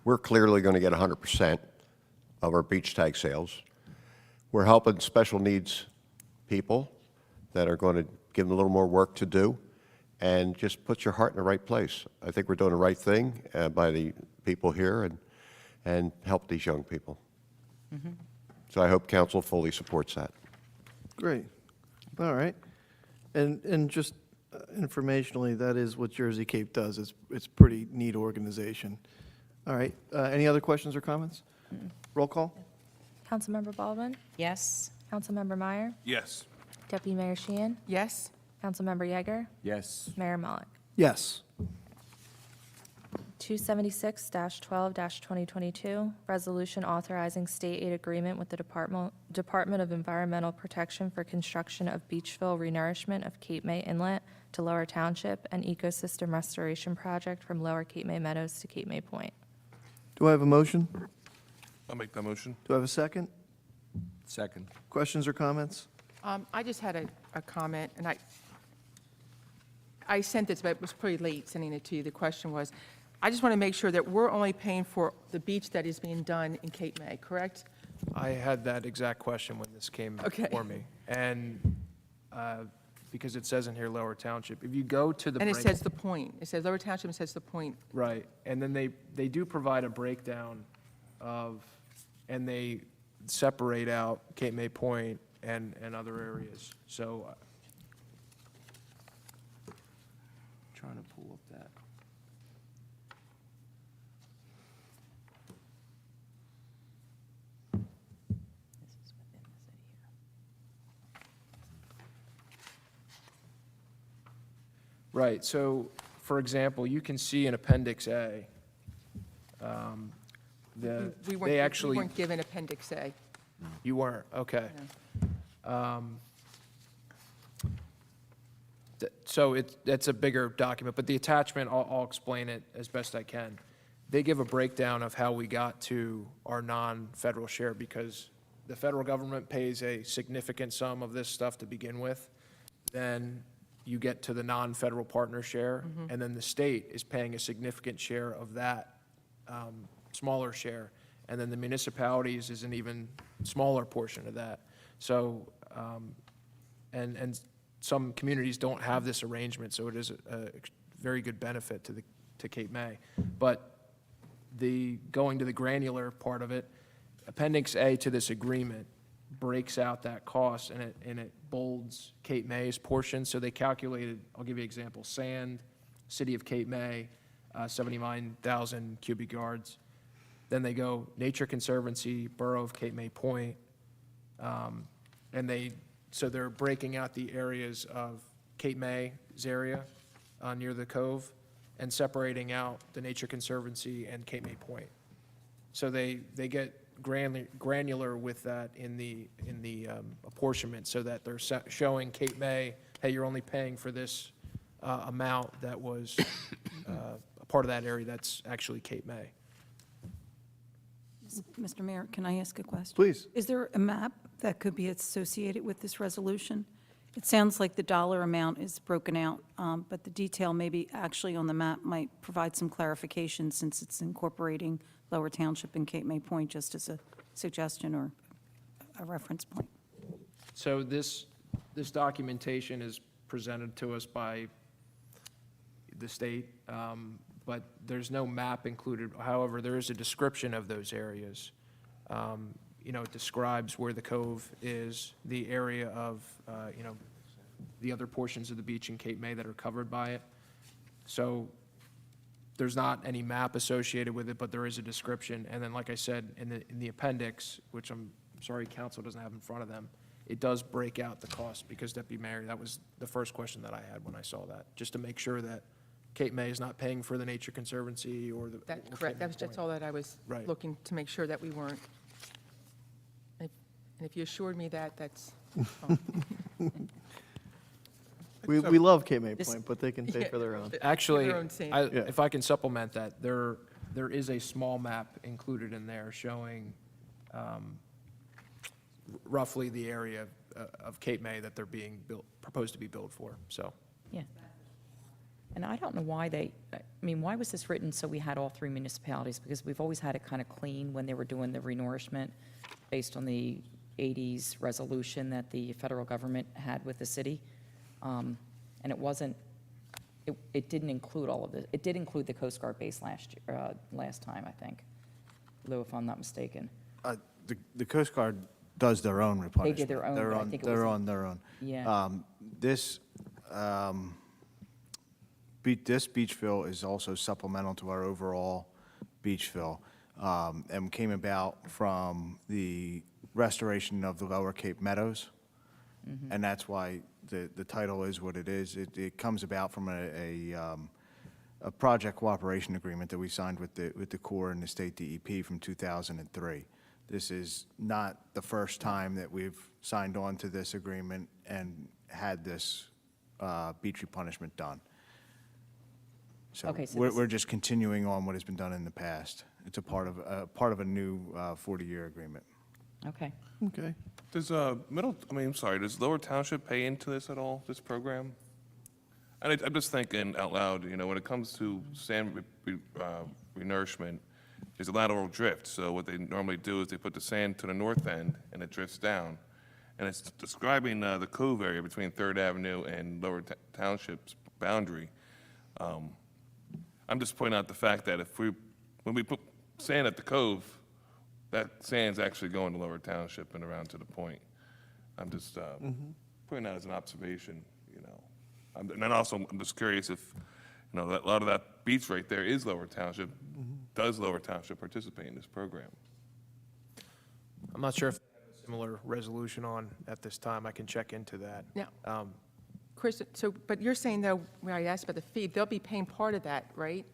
we're clearly going to get 100% of our beach tag sales. We're helping special needs people that are going to give them a little more work to do, and just put your heart in the right place. I think we're doing the right thing by the people here and help these young people. So I hope council fully supports that. Great. All right. And just informationally, that is what Jersey Cape does. It's pretty neat organization. All right. Any other questions or comments? Roll call? Councilmember Baldwin? Yes? Councilmember Meyer? Yes. Deputy Mayor Sheehan? Yes? Councilmember Yeager? Yes. Mayor Malik? Yes. 276-12-2022, resolution authorizing state aid agreement with the Department of Environmental Protection for construction of Beachville renourishment of Cape May Inlet to Lower Township and ecosystem restoration project from Lower Cape May Meadows to Cape May Point. Do I have a motion? I'll make that motion. Do I have a second? Second. Questions or comments? I just had a comment, and I sent this, but it was pretty late sending it to you. The question was, I just want to make sure that we're only paying for the beach that is being done in Cape May, correct? I had that exact question when this came Okay. before me. And because it says in here Lower Township, if you go to the. And it break- says the point. It says Lower Township, it says the point. Right, and then they do provide a breakdown of, and they separate out Cape May Point and other areas. So, trying to pull up that. This is within the city here. Right, so, for example, you can see in Appendix A, We they actually, weren't given Appendix A. you weren't, okay. So that's a bigger document, but the attachment, I'll explain it as best I can. They give a breakdown of how we got to our non-federal share, because the federal government pays a significant sum of this stuff to begin with. Then you get to the non-federal partner share, and then the state is paying a significant share of that smaller share, and then the municipalities is an even smaller portion of that. So, and some communities don't have this arrangement, so it is a very good benefit to Cape May. But going to the granular part of it, Appendix A to this agreement breaks out that cost, and it bolds Cape May's portion. So they calculated, I'll give you an example, sand, City of Cape May, 79,000 cubic yards. Then they go Nature Conservancy, Borough of Cape May Point, and so they're breaking out the areas of Cape May's area near the cove and separating out the Nature Conservancy and Cape May Point. So they get granular with that in the apportionment, so that they're showing Cape May, hey, you're only paying for this amount that was a part of that area that's actually Cape May. Mr. Mayor, can I ask a question? Please. Is there a map that could be associated with this resolution? It sounds like the dollar amount is broken out, but the detail maybe actually on the map might provide some clarification since it's incorporating Lower Township and Cape May Point, just as a suggestion or a reference point. So this documentation is presented to us by the state, but there's no map included. However, there is a description of those areas. It describes where the cove is, the area of, the other portions of the beach in Cape May that are covered by it. So there's not any map associated with it, but there is a description. And then, like I said, in the appendix, which I'm sorry council doesn't have in front of them, it does break out the cost, because Deputy Mayor, that was the first question that I had when I saw that, just to make sure that Cape May is not paying for the Nature Conservancy or the. That's or correct. Cape May That's Point. all that I was Right. looking to make sure that we weren't. And if you assured me that, that's, We love Cape May This- Point, but they can pay for their own. Actually, Their own sand. Yeah. if I can supplement that, there is a small map included in there showing roughly the area of Cape May that they're being built, proposed to be built for, so. Yeah. And I don't know why why was this written so we had all three municipalities? Because we've always had it kind of clean when they were doing the renourishment based on the 80s resolution that the federal government had with the city. And it wasn't, it didn't include all of it. It did include the Coast Guard base last time, I think, Lou, if I'm not mistaken. The Coast Guard does their own replenishment. did their own, They're but I on- think it They're was- on their own. Yeah. This beach fill is also supplemental to our overall beach fill, and came about from the restoration of the Lower Cape Meadows. And that's why the title is what it is. It comes about from a project cooperation agreement that we signed with the Corps and the state DEP from 2003. This is not the first time that we've signed on to this agreement and had this beach replenishment done. So Okay, so we're just continuing on what has been done in the past. It's a part of a new 40-year agreement. Okay. Okay. Does does Lower Township pay into this at all, this program? And I'm just thinking out loud, when it comes to sand renourishment, there's a lateral drift. So what they normally do is they put the sand to the north end and it drifts down. And it's describing the cove area between 3rd Avenue and Lower Township's boundary. I'm just pointing out the fact that when we put sand at the cove, that sand's actually going to Lower Township and around to the point. I'm just putting that as an observation, And then also, I'm just curious if, that a lot of that beach right there is Lower Township. Does Lower Township participate in this program? I'm not sure if they have a similar resolution on at this time. I can check into that. now, Chris, but you're saying though, when I asked about the fee, they'll be paying part of that, right?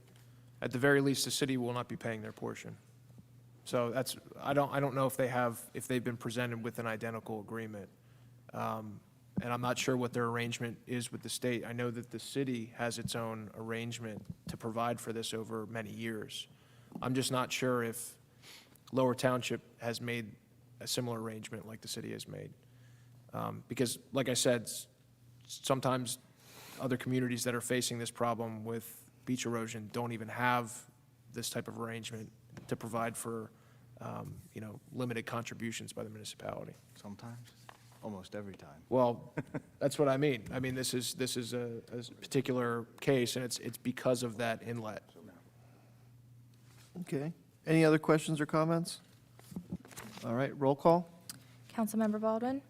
At the very least, the city will not be paying their portion. So that's, I don't know if they've been presented with an identical agreement. And I'm not sure what their arrangement is with the state. I know that the city has its own arrangement to provide for this over many years. I'm just not sure if Lower Township has made a similar arrangement like the city has made. Because, like I said, sometimes other communities that are facing this problem with beach erosion don't even have this type of arrangement to provide for, limited contributions by the municipality. Sometimes, almost every time. Well, that's what I mean. I mean, this is a particular case, and it's because of that inlet. Okay. Any other questions or comments? All right, roll call? Councilmember Baldwin?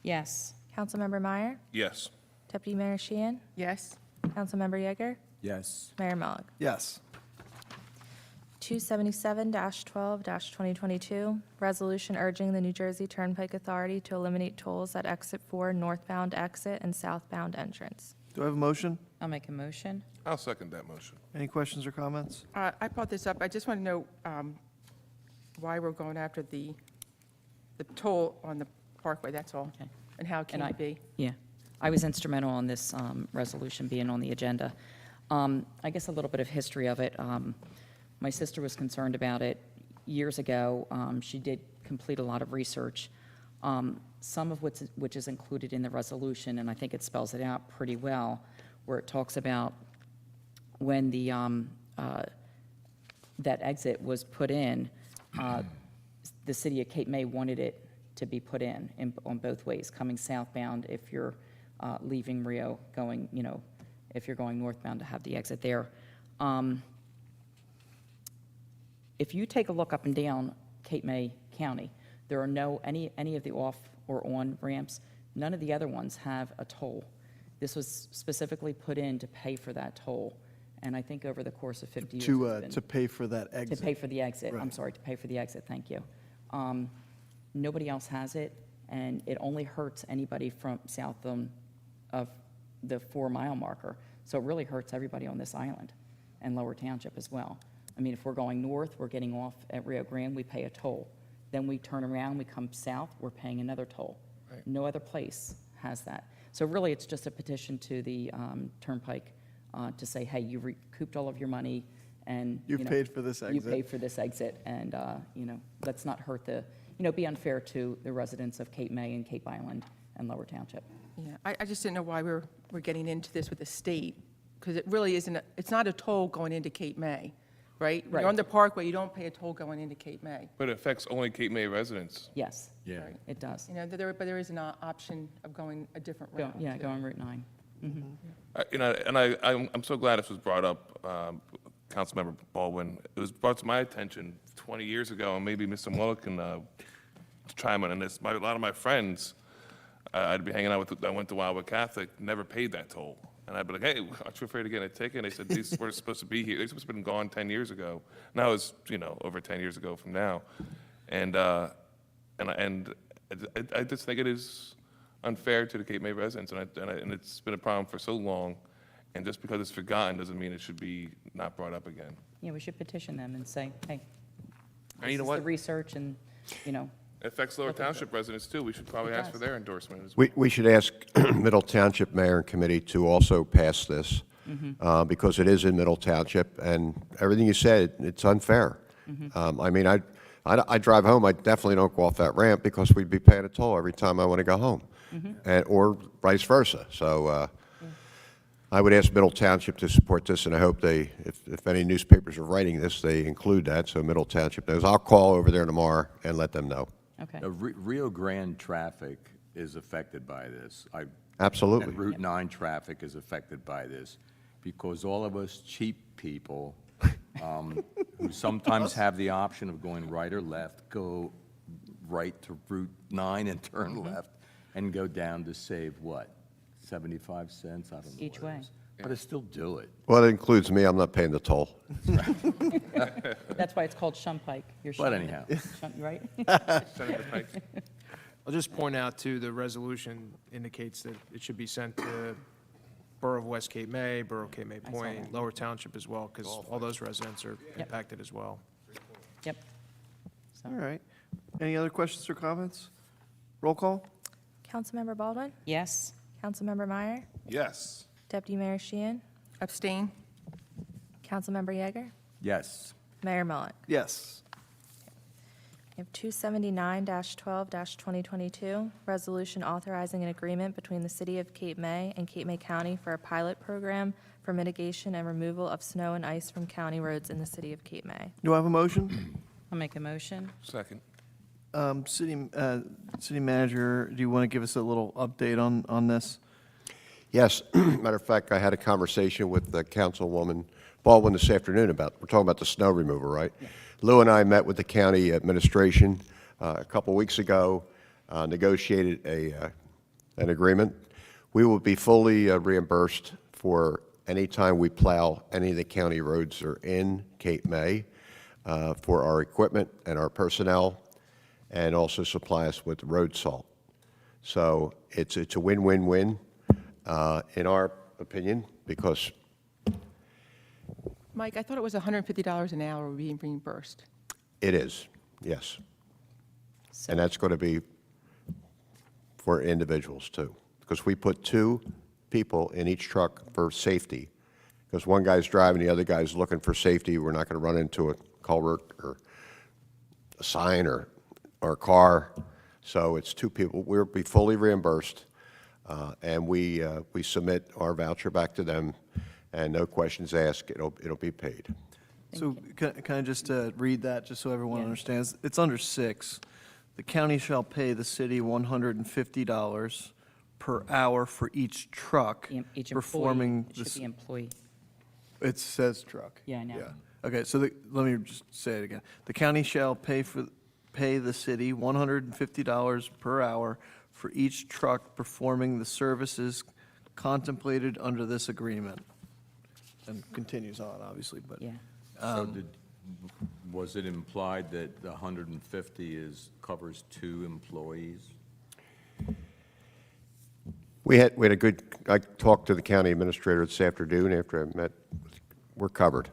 Yes. Councilmember Meyer? Yes. Deputy Mayor Sheehan? Yes? Councilmember Yeager? Yes. Mayor Mullig? Yes. 277-12-2022, resolution urging the New Jersey Turnpike Authority to eliminate tolls at Exit 4 northbound exit and southbound entrance. Do I have a motion? I'll make a motion. I'll second that motion. Any questions or comments? I brought this up, I just want to know why we're going after the toll on the parkway, that's all, Okay. and how it And came to be. Yeah. I was instrumental on this resolution being on the agenda. I guess a little bit of history of it. My sister was concerned about it years ago. She did complete a lot of research, some of which is included in the resolution, and I think it spells it out pretty well, where it talks about when that exit was put in, the city of Cape May wanted it to be put in on both ways, coming southbound if you're leaving Rio, going, if you're going northbound, to have the exit there. If you take a look up and down Cape May County, there are any of the off or on ramps, none of the other ones have a toll. This was specifically put in to pay for that toll, and I think over the course of 50 years. To pay for that exit. To pay for the exit, I'm Right. sorry, to pay for the exit, thank you. Nobody else has it, and it only hurts anybody from south of the 4-mile marker. So it really hurts everybody on this island and Lower Township as well. I mean, if we're going north, we're getting off at Rio Grande, we pay a toll. Then we turn around, we come south, we're paying another toll. Right. No other place has that. So really, it's just a petition to the Turnpike to say, hey, you recouped all of your money, and You've paid for this You exit. paid for this exit, and let's not hurt be unfair to the residents of Cape May and Cape Island and Lower Township. Yeah, I just didn't know why we're getting into this with the state, because it really isn't, it's not a toll going into Cape May, right? When you're on Right. the Parkway, you don't pay a toll going into Cape May. But it affects only Cape May residents. Yes, Yeah. Right. it does. But there is an option of going a different route. Yeah, too. going Route 9. I'm so glad this was brought up, Councilmember Baldwin. It was brought to my attention 20 years ago, and maybe Mr. Muller can chime in on this. A lot of my friends, I'd be hanging out with, I went to Wildwood Catholic, never paid that toll. And I'd be like, hey, aren't you afraid of getting a ticket? And they said, these were supposed to be here. They're supposed to have been gone 10 years ago. Now it's, over 10 years ago from now. And I just think it is unfair to the Cape May residents, and it's been a problem for so long. And just because it's forgotten doesn't mean it should be not brought up again. Yeah, we should petition them and say, hey, And you know this is what? the research, and, It affects Lower Township residents too. We should probably It ask for does. their endorsement as well. We should ask Middle Township Mayor and Committee to also pass this, because it is in Middle Township, and everything you said, it's unfair. I mean, I drive home, I definitely don't go off that ramp because we'd be paying a toll every time I want to go home, or vice versa. So I would ask Middle Township to support this, and I hope if any newspapers are writing this, they include that, so Middle Township knows. I'll call over there tomorrow and let them know. okay. Rio Grande traffic is affected by this. Absolutely. And Route 9 traffic is affected by this, because all of us cheap people, who sometimes have the option of going right or left, go right to Route 9 and turn left, and go down to save what? 75 cents? I don't know. Each what it way. is. But I still do it. Well, it includes me, I'm not paying the toll. That's why it's called Shumpike. You're But shunning anyhow. it. Right? Senator Pike? I'll just point out, too, the resolution indicates that it should be sent to Borough of West Cape May, Borough of Cape May saw Point, that. Lower Township as well, because all those residents are impacted as well. Yep. All right. Any other questions or comments? Roll call? Councilmember Baldwin? Yes? Councilmember Meyer? Yes. Deputy Mayor Sheehan? Abstain? Councilmember Yeager? Yes. Mayor Mullet? Yes. We have 279-12-2022, resolution authorizing an agreement between the City of Cape May and Cape May County for a pilot program for mitigation and removal of snow and ice from county roads in the City of Cape May. Do I have a motion? I'll make a motion. Second. City Manager, do you want to give us a little update on this? Yes, matter of fact, I had a conversation with Councilwoman Baldwin this afternoon we're talking about the snow removal, right? Lou and I met with the county administration a couple weeks ago, negotiated an agreement. We will be fully reimbursed for any time we plow any of the county roads that are in Cape May, for our equipment and our personnel, and also supply us with road salt. So it's a win-win-win, in our opinion, because Mike, I thought it was $150 an hour we're being reimbursed. it is, yes. So- And that's going to be for individuals, too. because we put 2 people in each truck for safety. Because one guy's driving, the other guy's looking for safety. We're not going to run into a culvert or a sign or a car. So it's 2 people. We'll be fully reimbursed, and we submit our voucher back to them, and no questions asked. It'll be paid. So can I just read that, just so everyone Yeah. understands? It's under 6. The county shall pay the city $150 per hour for each truck Each performing employee, it should be employee. It says truck. Yeah, I know. Okay, so let me just say it again. The county shall pay the city $150 per hour for each truck performing the services contemplated under this agreement. And continues on, obviously, but. Yeah. So was it implied that the 150 covers 2 employees? We had a good, I talked to the county administrator this afternoon after I met. We're covered.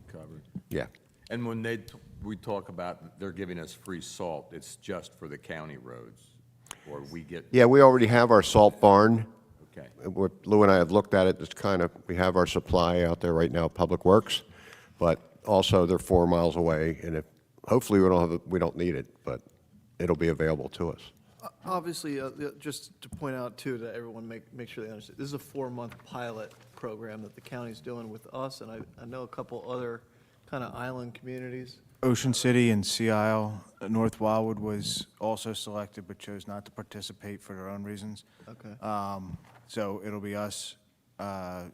Covered. Yeah. And when we talk about they're giving us free salt, it's just for the county roads? Or we get? Yeah, we already have our salt barn. Okay. Lou and I have looked at it. It's we have our supply out there right now, Public Works, but also they're 4 miles away, and hopefully we don't need it, but it'll be available to us. Obviously, just to point out too, to everyone, make sure they understand, this is a 4-month pilot program that the county's doing with us, and I know a couple other kind of island communities. Ocean City and Sea Isle, North Wildwood was also selected but chose not to participate for their own reasons. Okay. So it'll be us,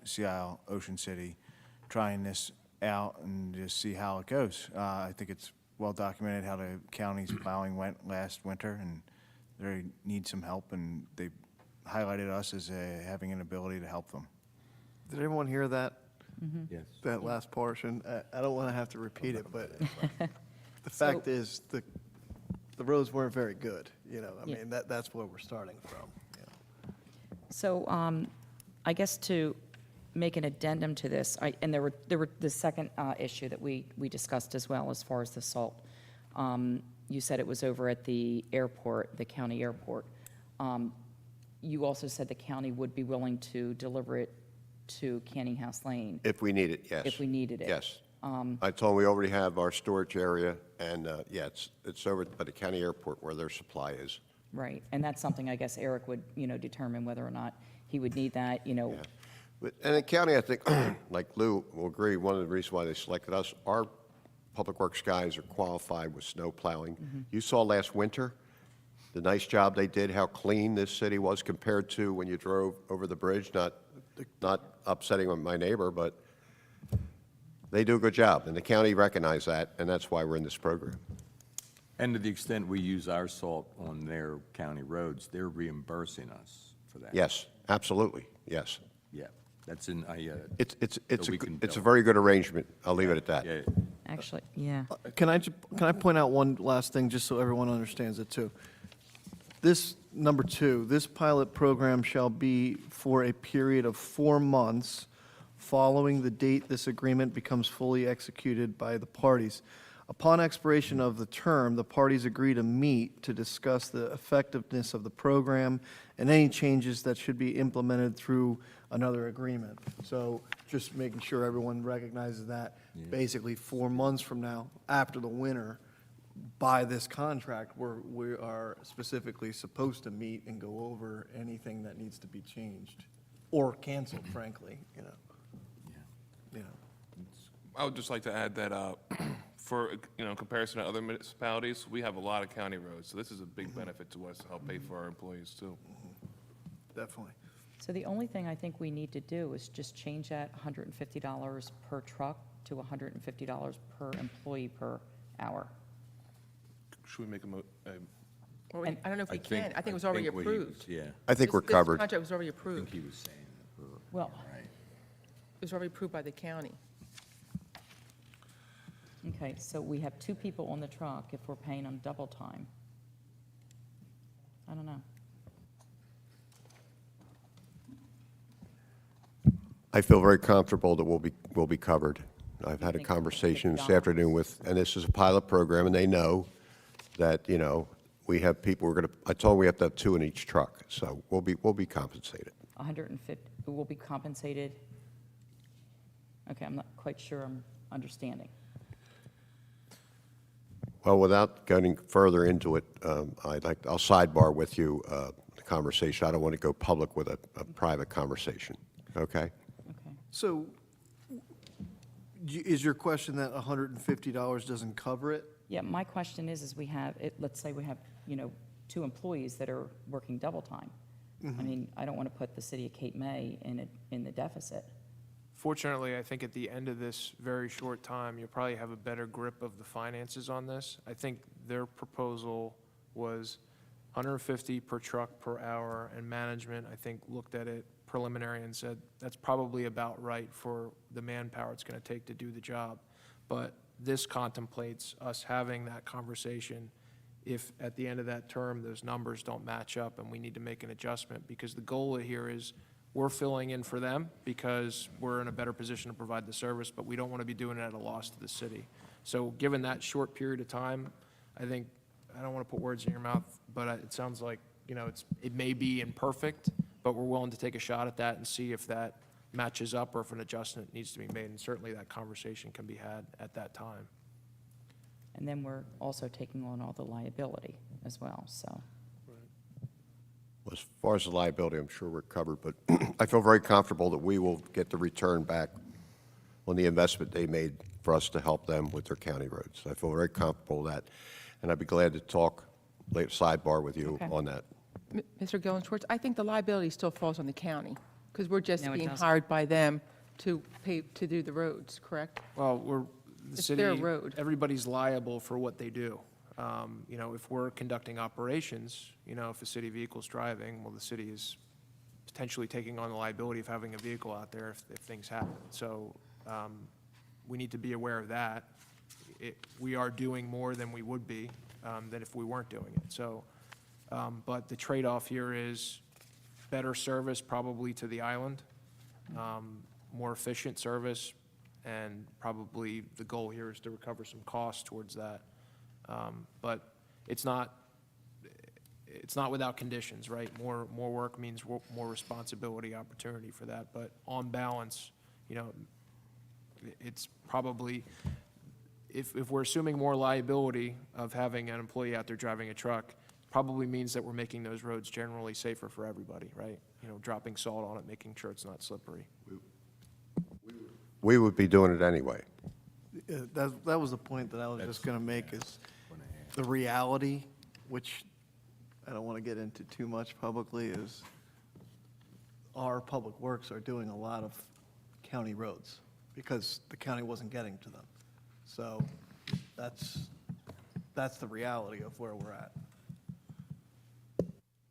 Sea Isle, Ocean City, trying this out and just see how it goes. I think it's well documented how the county's plowing went last winter, and they need some help, and they highlighted us as having an ability to help them. Did everyone hear that, Yes. that last portion? I don't want to have to repeat it, but the fact is, the roads weren't very good, I Yeah. mean, that's where we're starting from. So I guess to make an addendum to this, and there were the second issue that we discussed as well, as far as the salt. You said it was over at the airport, the county airport. You also said the county would be willing to deliver it to Canning House Lane If we need it, yes. if we needed it. Yes. I told them we already have our storage area, and, yeah, it's over by the county airport where their supply is. Right, and that's something I guess Eric would, determine whether or not he would need that, And the county, I think, like Lou will agree, one of the reasons why they selected us, our public works guys are qualified with snow plowing. You saw last winter, the nice job they did, how clean this city was compared to when you drove over the bridge, not upsetting my neighbor, but they do a good job, and the county recognized that, and that's why we're in this program. And to the extent we use our salt on their county roads, they're reimbursing us for that? Yes, absolutely, yes. Yeah, that's in, It's we can a bill. very good arrangement. I'll leave it at that. yeah, actually, yeah. Can I point out one last thing, just so everyone understands it too? This, number 2, this pilot program shall be for a period of 4 months following the date this agreement becomes fully executed by the parties. Upon expiration of the term, the parties agree to meet to discuss the effectiveness of the program and any changes that should be implemented through another agreement. So just making sure everyone recognizes that, basically 4 months from now, after the winter, by this contract, we are specifically supposed to meet and go over anything that needs to be changed or canceled, frankly, I would just like to add that for, comparison to other municipalities, we have a lot of county roads, so this is a big benefit to us to help pay for our employees, too. Definitely. So the only thing I think we need to do is just change that $150 per truck to $150 per employee per hour. Should we make Well, I don't know if we I think- can. I think it was already what he was- approved. Yeah, I think we're This covered. contract was already I think approved. he was saying, Well, right. It was already approved by the county. okay, so we have 2 people on the truck if we're paying them double time. I don't know. I feel very comfortable that we'll be covered. I've had a think conversation this $50. afternoon and this is a pilot program, and they know that, we have people, I told them we have to have 2 in each truck, so we'll be compensated. 150 will be compensated? Okay, I'm not quite sure I'm understanding. Well, without going further into it, I'll sidebar with you the conversation. I don't want to go public with a private conversation, okay? Okay. So is your question that $150 doesn't cover it? Yeah, my question is we have, let's say we have, 2 employees that are working double time. I mean, I don't want to put the city of Cape May in the deficit. Fortunately, I think at the end of this very short time, you'll probably have a better grip of the finances on this. I think their proposal was 150 per truck per hour, and management, I think, looked at it preliminary and said, that's probably about right for the manpower it's going to take to do the job. But this contemplates us having that conversation if at the end of that term, those numbers don't match up and we need to make an adjustment, because the goal here is we're filling in for them because we're in a better position to provide the service, but we don't want to be doing it at a loss to the city. So given that short period of time, I think, I don't want to put words in your mouth, but it sounds like, it may be imperfect, but we're willing to take a shot at that and see if that matches up or if an adjustment needs to be made. And certainly that conversation can be had at that time. And then we're also taking on all the liability as well, so. As far as the liability, I'm sure we're covered, but I feel very comfortable that we will get the return back on the investment they made for us to help them with their county roads. I feel very comfortable with that, and I'd be glad to talk later, sidebar with you Okay. on that. Mr. Gillen Schwartz, I think the liability still falls on the county, because we're just No, it being doesn't. hired by them to pay, to do the roads, correct? Well, the It's city, their road. everybody's liable for what they do. If we're conducting operations, if a city vehicle's driving, well, the city is potentially taking on the liability of having a vehicle out there if things happen. So we need to be aware of that. We are doing more than we would be than if we weren't doing it. So, but the trade-off here is better service probably to the island, more efficient service, and probably the goal here is to recover some costs towards that. But it's not without conditions, right? More work means more responsibility, opportunity for that. But on balance, it's probably, if we're assuming more liability of having an employee out there driving a truck, probably means that we're making those roads generally safer for everybody, right? Dropping salt on it, making sure it's not slippery. We would be doing it anyway. That was the point that I was just going to make, is the reality, which I don't want to get into too much publicly, is our public works are doing a lot of county roads because the county wasn't getting to them. So that's the reality of where we're at.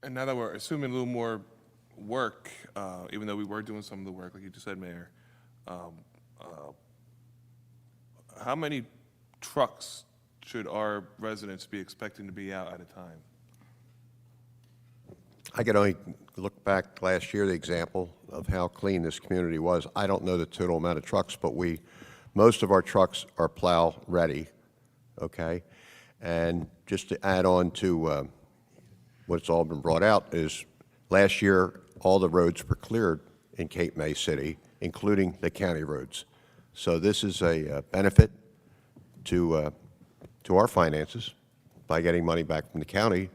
And now that we're assuming a little more work, even though we were doing some of the work, like you just said, Mayor, how many trucks should our residents be expecting to be out at a time? I could only look back last year, the example of how clean this community was. I don't know the total amount of trucks, but most of our trucks are plow-ready, okay? And just to add on to what's all been brought out is, last year, all the roads were cleared in Cape May City, including the county roads. So this is a benefit to our finances by getting money back from the county.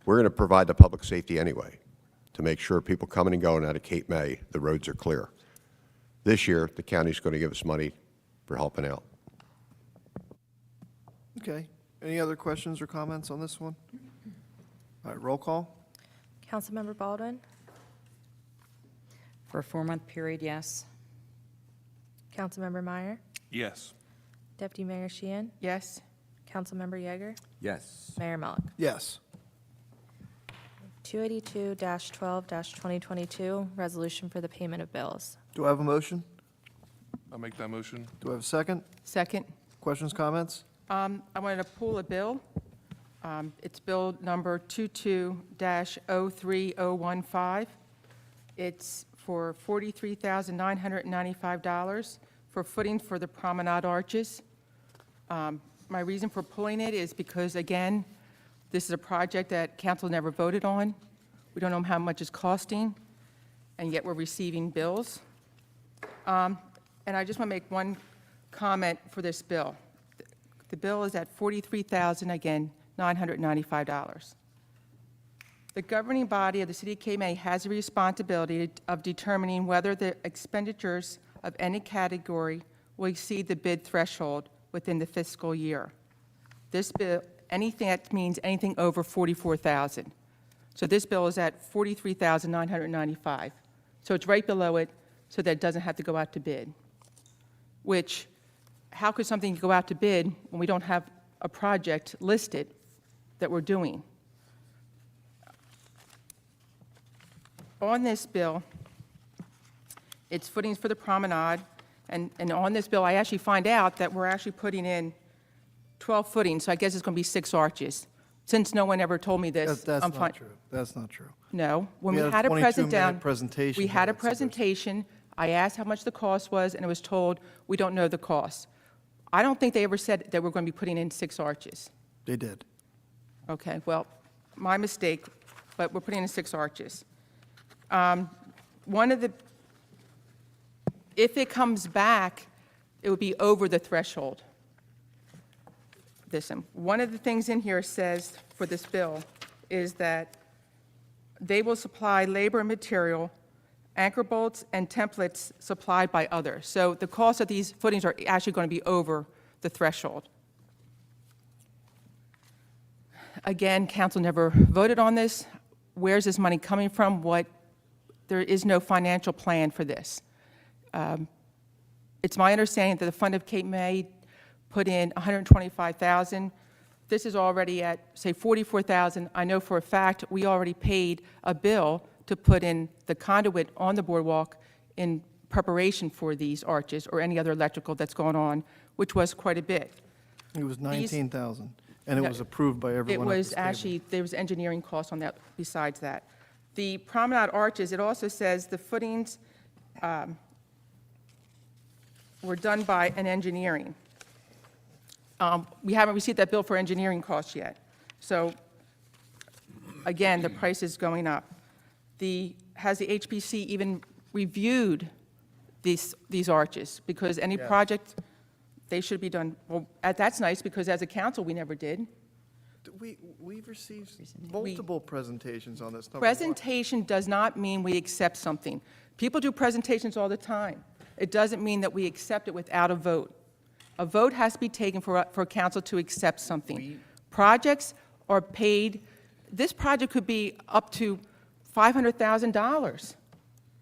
We're going to provide the public safety anyway to make sure people coming and going out of Cape May, the roads are clear. This year, the county's going to give us money for helping out. Okay. Any other questions or comments on this one? All right, roll call. Councilmember Baldwin, For a 4-month period, yes. Councilmember Meyer, Yes. Deputy Mayor Sheehan, Yes? Councilmember Yeager, Yes. Mayor Malik. Yes. 282-12-2022, resolution for the payment of bills. Do I have a motion? I'll make that motion. Do I have a second? Second? Questions, comments? I wanted to pull a bill. It's bill number 22-03015. It's for $43,995 for footing for the promenade arches. My reason for pulling it is because, again, This is a project that council never voted on. We don't know how much it's costing, and yet we're receiving bills. And I just want to make one comment for this bill. The bill is at $43,000, again, $995. The governing body of the City of Cape May has a responsibility of determining whether the expenditures of any category will exceed the bid threshold within the fiscal year. This bill, anything that means anything over $44,000. So this bill is at $43,995. So it's right below it, so that it doesn't have to go out to bid. Which, how could something go out to bid when we don't have a project listed that we're doing? On this bill, it's footings for the promenade, and on this bill, I actually find out that we're actually putting in 12 footings, so I guess it's going to be 6 arches. Since no one ever told me this, That's I'm fine. not true. That's not true. No, when We we had a had a present 22-minute down. presentation We here had a that said this. presentation, I asked how much the cost was, and it was told, we don't know the cost. I don't think they ever said that we're going to be putting in 6 arches. They did. Okay, well, my mistake, but we're putting in 6 arches. One of the, if it comes back, it would be over the threshold. Listen, one of the things in here says for this bill is that they will supply labor and material, anchor bolts and templates supplied by others. So the cost of these footings are actually going to be over the threshold. Again, council never voted on this. Where's this money coming from? There is no financial plan for this. It's my understanding that the Fund of Cape May put in $125,000. This is already at, say, $44,000. I know for a fact we already paid a bill to put in the conduit on the boardwalk in preparation for these arches or any other electrical that's going on, which was quite a bit. It was 19,000, and it No, was approved by everyone at It this was table. actually, there was engineering costs on that besides that. The promenade arches, it also says the footings were done by an engineering. We haven't received that bill for engineering costs yet. So, again, the price is going up. Has the HPC even reviewed these arches? Because any Yes. project, they should be done, well, that's nice, because as a council, we never did. We've received multiple presentations on this. number one. Presentation does not mean we accept something. People do presentations all the time. It doesn't mean that we accept it without a vote. A vote has to be taken for council to accept something. Projects are paid, this project could be up to $500,000.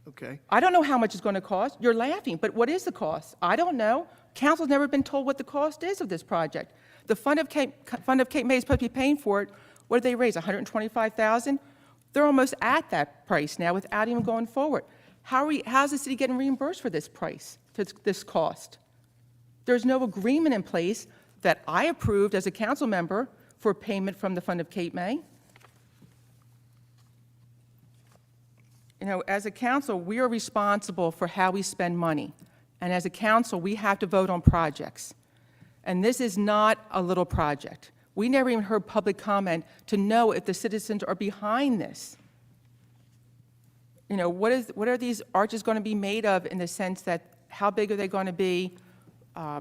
Okay. I don't know how much it's going to cost. You're laughing, but what is the cost? I don't know. Council's never been told what the cost is of this project. The Fund of Cape May is supposed to be paying for it. What did they raise, $125,000? They're almost at that price now without even going forward. How's the city getting reimbursed for this price, for this cost? There's no agreement in place that I approved as a council member for payment from the Fund of Cape May. You know, as a council, we are responsible for how we spend money. And as a council, we have to vote on projects. And this is not a little project. We never even heard public comment to know if the citizens are behind this. You know, what are these arches going to be made of in the sense that, how big are they going to be? They're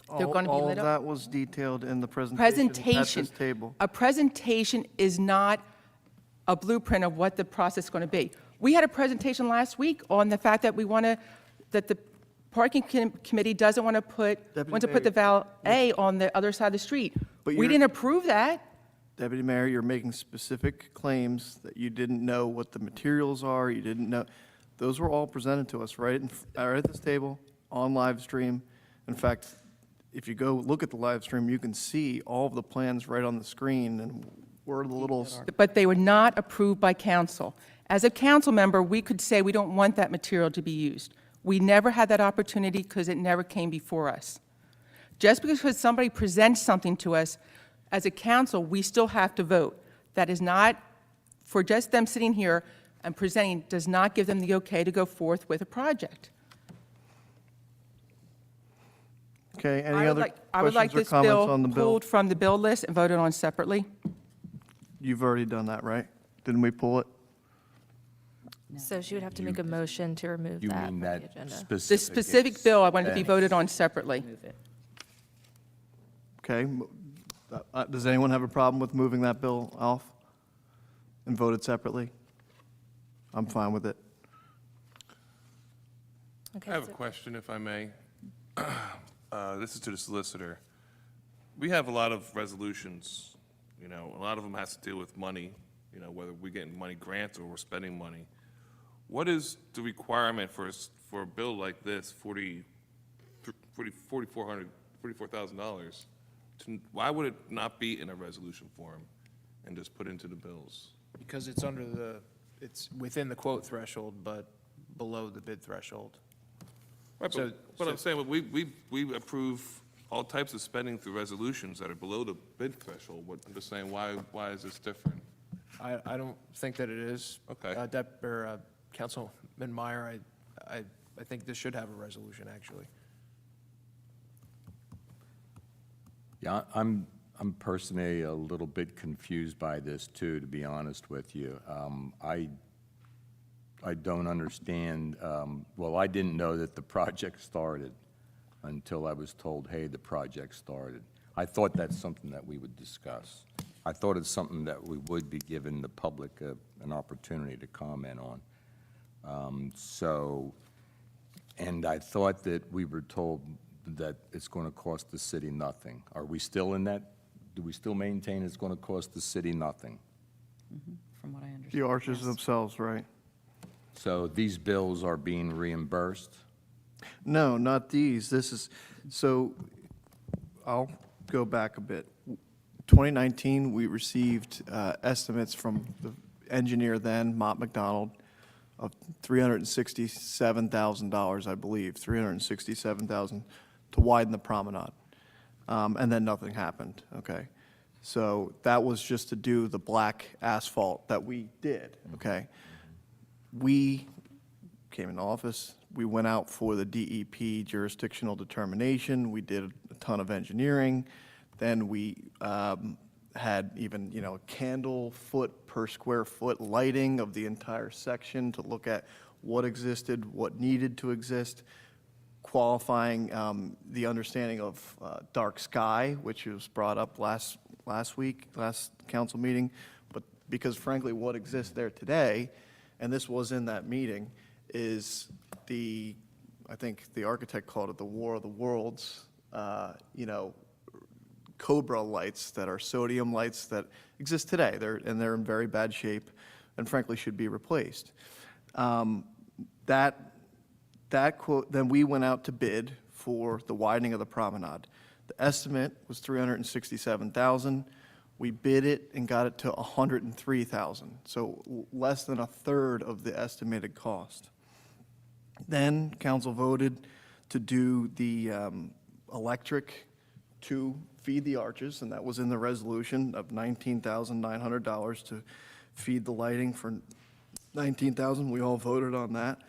going to be All lit of up. that was detailed in the presentation at Presentation. this table. A presentation is not a blueprint of what the process is going to be. We had a presentation last week on the fact that that the parking committee doesn't want to put the valet on the other side of the street. But We you're- didn't approve that. Deputy Mayor, you're making specific claims that you didn't know what the materials are, you didn't know. Those were all presented to us right at this table, on live stream. In fact, if you go look at the live stream, you can see all of the plans right on the screen, and where the little, But they were not approved by council. As a council member, we could say we don't want that material to be used. We never had that opportunity because it never came before us. Just because somebody presents something to us, as a council, we still have to vote. That is not, for just them sitting here and presenting, does not give them the okay to go forth with a project. Okay, any I would other like- I would like questions or this comments bill on the bill? pulled from the bill list and voted on separately. You've already done that, right? Didn't we pull it? So she would have to make a motion to remove You that mean from the that agenda. specific? The specific bill, I wanted to be expense. voted on separately. Move it. Okay, does anyone have a problem with moving that bill off and voted separately? I'm fine with it. Okay, I have a so- question, if I may. This is to the solicitor. We have a lot of resolutions, you know, a lot of them has to deal with money, you know, whether we're getting money grants or we're spending money. What is the requirement for a bill like this, $44,000? Why would it not be in a resolution form and just put into the bills? Because it's within the quote threshold, but below the bid threshold. Right, So- but I'm saying, we approve all types of spending through resolutions that are below the bid threshold. I'm just saying, why is this different? I don't think that it is. Okay. Councilman Meyer, I think this should have a resolution, actually. Yeah, I'm personally a little bit confused by this too, to be honest with you. I don't understand, well, I didn't know that the project started until I was told, hey, the project started. I thought that's something that we would discuss. I thought it's something that we would be giving the public an opportunity to comment on. And I thought that we were told that it's going to cost the city nothing. Are we still in that? Do we still maintain it's going to cost the city nothing? From what I understand. The arches yes. themselves, right? So these bills are being reimbursed? No, not these. This is, so I'll go back a bit. 2019, we received estimates from the engineer then, Mott McDonald, of $367,000, I believe, $367,000 to widen the promenade. And then nothing happened, okay? So that was just to do the black asphalt that we did, okay? We came into office, we went out for the DEP jurisdictional determination, we did a ton of engineering, then we had even, you know, candle foot per square foot lighting of the entire section to look at what existed, what needed to exist, qualifying the understanding of dark sky, which was brought up last council meeting, but because frankly, what exists there today, and this was in that meeting, is I think the architect called it the War of the Worlds, you know, Cobra lights that are sodium lights that exist today. They're in very bad shape and frankly should be replaced. That quote, then we went out to bid for the widening of the promenade. The estimate was $367,000. We bid it and got it to $103,000, so less than a third of the estimated cost. Then council voted to do the electric to feed the arches, and that was in the resolution of $19,900 to feed the lighting for $19,000. We all voted on that.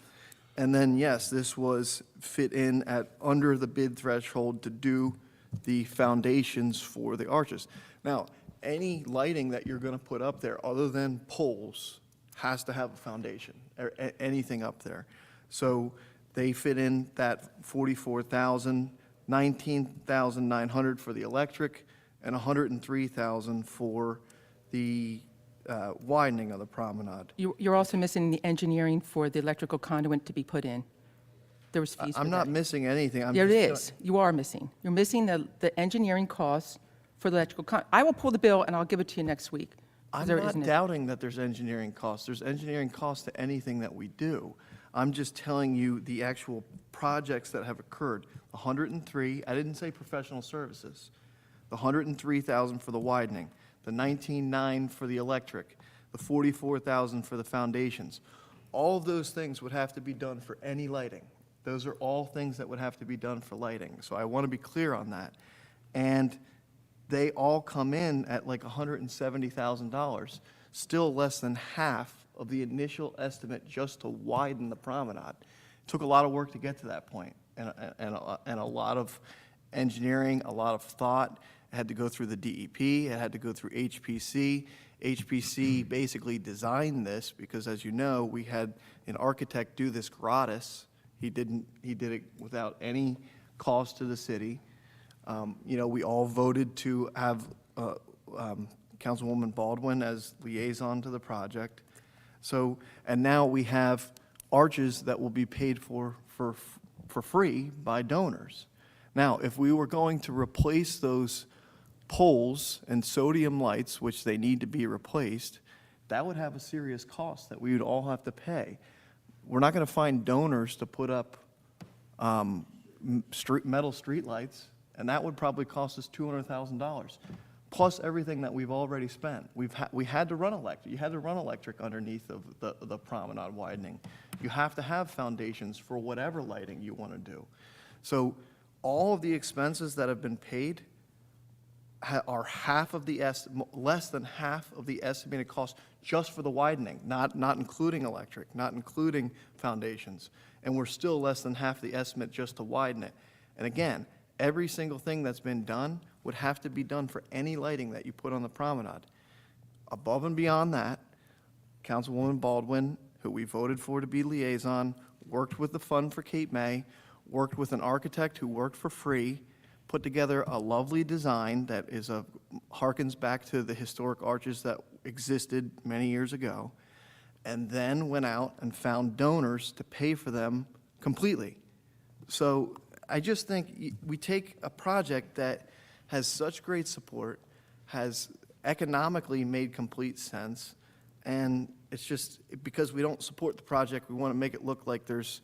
And then, yes, this was fit in at under the bid threshold to do the foundations for the arches. Now, any lighting that you're going to put up there other than poles has to have a foundation, or anything up there. So they fit in that $44,000, $19,900 for the electric, and $103,000 for the widening of the promenade. You're also missing the engineering for the electrical conduit to be put in. There was fees for that. I'm not missing anything. I'm There it just is. You are missing. You're missing the engineering costs for the electrical I will pull the bill and I'll give it to you next week. 'cause I'm there not isn't it. doubting that there's engineering costs. There's engineering costs to anything that we do. I'm just telling you the actual projects that have occurred. 103, I didn't say professional services. The 103,000 for the widening, the 19,900 for the electric, the 44,000 for the foundations. All of those things would have to be done for any lighting. Those are all things that would have to be done for lighting. So I want to be clear on that. And they all come in at like $170,000, still less than half of the initial estimate just to widen the promenade. It took a lot of work to get to that point, and a lot of engineering, a lot of thought. It had to go through the DEP, it had to go through HPC. HPC basically designed this because, as you know, we had an architect do this gratis. He did it without any cost to the city. You know, we all voted to have Councilwoman Baldwin as liaison to the project. So, and now we have arches that will be paid for free by donors. Now, if we were going to replace those poles and sodium lights, which they need to be replaced, that would have a serious cost that we would all have to pay. We're not going to find donors to put up metal streetlights, and that would probably cost us $200,000, plus everything that we've already spent. We had to run electric. You had to run electric underneath of the promenade widening. You have to have foundations for whatever lighting you want to do. So all of the expenses that have been paid are less than half of the estimated cost just for the widening, not including electric, not including foundations. And we're still less than half the estimate just to widen it. And again, every single thing that's been done would have to be done for any lighting that you put on the promenade. Above and beyond that, Councilwoman Baldwin, who we voted for to be liaison, worked with the Fund for Cape May, worked with an architect who worked for free, put together a lovely design that harkens back to the historic arches that existed many years ago, and then went out and found donors to pay for them completely. So I just think we take a project that has such great support, has economically made complete sense, and it's just, because we don't support the project, we want to make it look like there's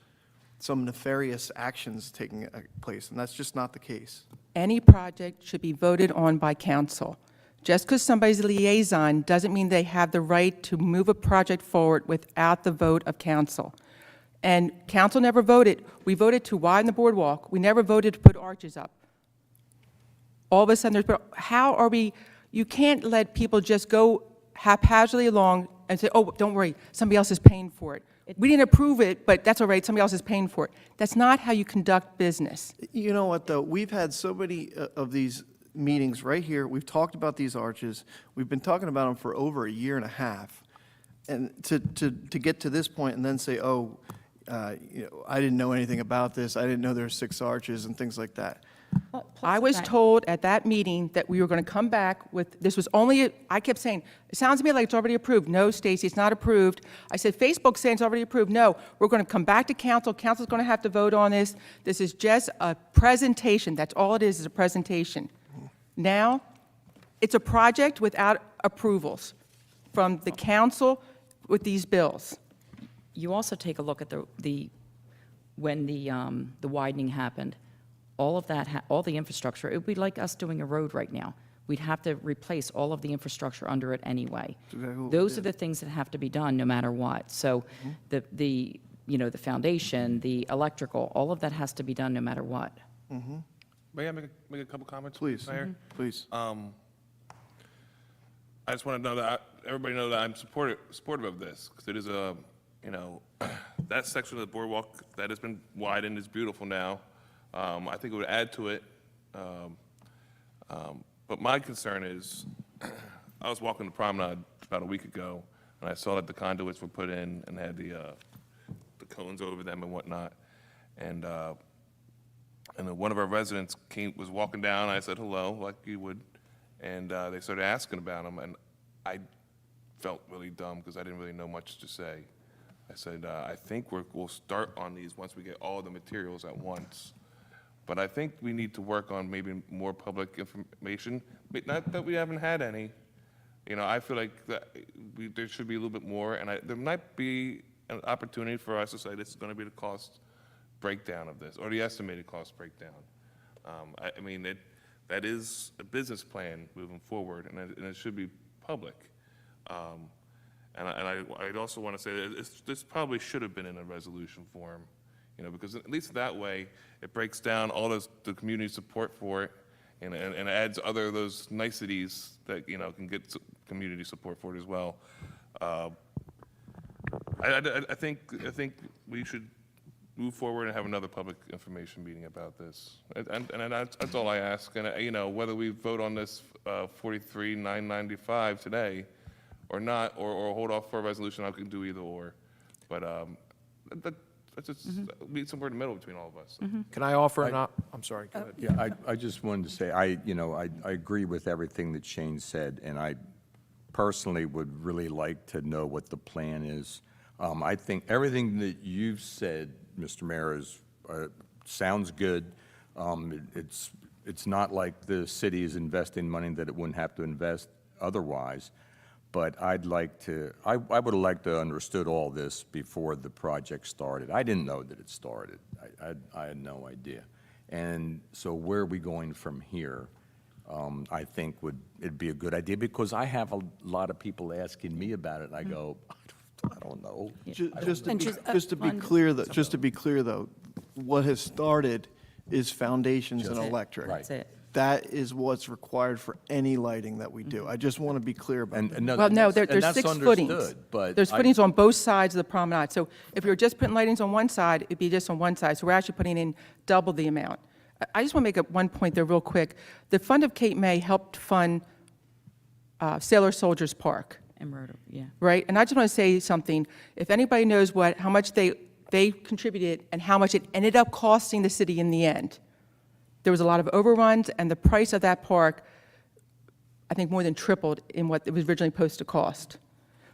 some nefarious actions taking place, and that's just not the case. Any project should be voted on by council. Just because somebody's a liaison doesn't mean they have the right to move a project forward without the vote of council. And council never voted. We voted to widen the boardwalk. We never voted to put arches up. All of a sudden, how are we, you can't let people just go haphazardly along and say, oh, don't worry, somebody else is paying for it. We didn't approve it, but that's all right, somebody else is paying for it. That's not how you conduct business. You know what, though? We've had so many of these meetings right here. We've talked about these arches. We've been talking about them for over a year and a half. And to get to this point and then say, oh, you know, I didn't know anything about this. I didn't know there were 6 arches and things like that. I was told at that meeting that we were going to come back with, this was only, I kept saying, it sounds to me like it's already approved. No, Stacy, it's not approved. I said, Facebook's saying it's already approved. No, we're going to come back to council. Council's going to have to vote on this. This is just a presentation. That's all it is a presentation. Now, it's a project without approvals from the council with these bills. You also take a look at when the widening happened. All of that, all the infrastructure, it would be like us doing a road right now. We'd have to replace all of the infrastructure under it anyway. Those are the things that have to be done no matter what. So the foundation, the electrical, all of that has to be done no matter what. May I make a couple comments? Please, Mayor? please. I just want to know that, everybody know that I'm supportive of this, because it is that section of the boardwalk that has been widened is beautiful now. I think it would add to it. But my concern is, I was walking the promenade about a week ago, and I saw that the conduits were put in and had the cones over them and whatnot. And one of our residents was walking down, I said hello, like you would, and they started asking about them, and I felt really dumb because I didn't really know much to say. I said, I think we'll start on these once we get all the materials at once. But I think we need to work on maybe more public information, but not that we haven't had any. I feel like that there should be a little bit more, and there might be an opportunity for us to say this is going to be the cost breakdown of this, or the estimated cost breakdown. I mean, that is a business plan moving forward, and it should be public. And I'd also want to say that this probably should have been in a resolution form, because at least that way, it breaks down all the community support for it, and adds other those niceties that, can get community support for it as well. I think we should move forward and have another public information meeting about this. And that's all I ask. And, you know, whether we vote on this 43,995 today or not, or hold off for a resolution, I can do either or. But let's just meet somewhere in the middle between all of us. Can I offer I'm sorry, go ahead. Yeah, I just wanted to say, I agree with everything that Shane said, and I personally would really like to know what the plan is. I think everything that you've said, Mr. Mayor, sounds good. It's not like the city is investing money that it wouldn't have to invest otherwise. But I would have liked to have understood all this before the project started. I didn't know that it started. I had no idea. And so where are we going from here? I think it'd be a good idea, because I have a lot of people asking me about it, and I go, I don't know. Just And to be clear, though, what has started is foundations and electric. Right. That's it. That is what's required for any lighting that we do. I just want to be clear about that. Well, no, there's and that's 6 footings. understood, but There's footings on both sides of the promenade. So if you're just putting lightings on one side, it'd be just on one side. So we're actually putting in double the amount. I just want to make one point there real quick. The Fund of Cape May helped fund Sailor Soldiers Park, And Rotary, yeah. right? And I just want to say something. If anybody knows how much they contributed and how much it ended up costing the city in the end, there was a lot of overruns, and the price of that park, I think, more than tripled in what it was originally supposed to cost.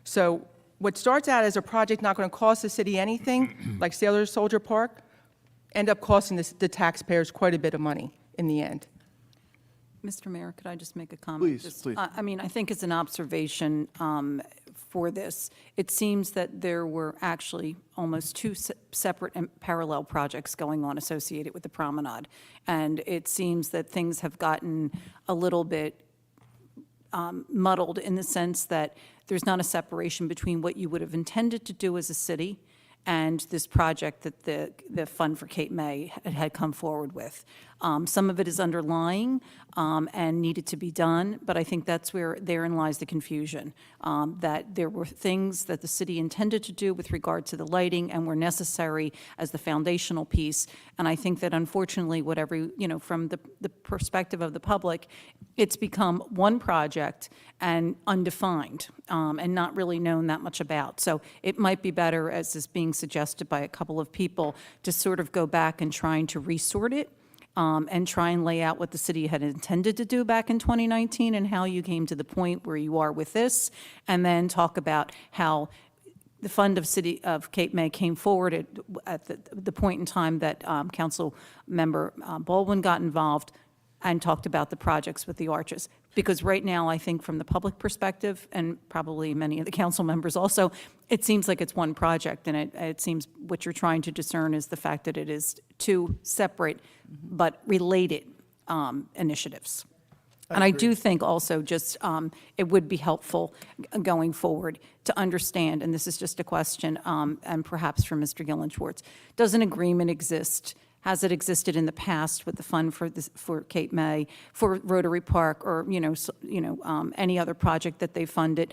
So what starts out as a project not going to cost the city anything, like Sailor Soldier Park, end up costing the taxpayers quite a bit of money in the end. Mr. Mayor, could I just make a comment? Please, Just- please. I mean, I think it's an observation for this. It seems that there were actually almost 2 separate and parallel projects going on associated with the promenade. And it seems that things have gotten a little bit muddled in the sense that there's not a separation between what you would have intended to do as a city and this project that the Fund for Cape May had come forward with. Some of it is underlying and needed to be done, but I think that's therein lies the confusion, that there were things that the city intended to do with regard to the lighting and were necessary as the foundational piece. And I think that unfortunately, from the perspective of the public, it's become one project and undefined and not really known that much about. So it might be better, as is being suggested by a couple of people, to sort of go back and trying to resort it and try and lay out what the city had intended to do back in 2019 and how you came to the point where you are with this, and then talk about how the Fund of City of Cape May came forward at the point in time that Council Member Baldwin got involved and talked about the projects with the arches. Because right now, I think from the public perspective, and probably many of the council members also, it seems like it's one project, and it seems what you're trying to discern is the fact that it is 2 separate but related initiatives. And I do think also just it would be helpful going forward to understand, and this is just a question, and perhaps for Mr. Gillen Schwartz, does an agreement exist? Has it existed in the past with the fund for Cape May, for Rotary Park, or any other project that they funded?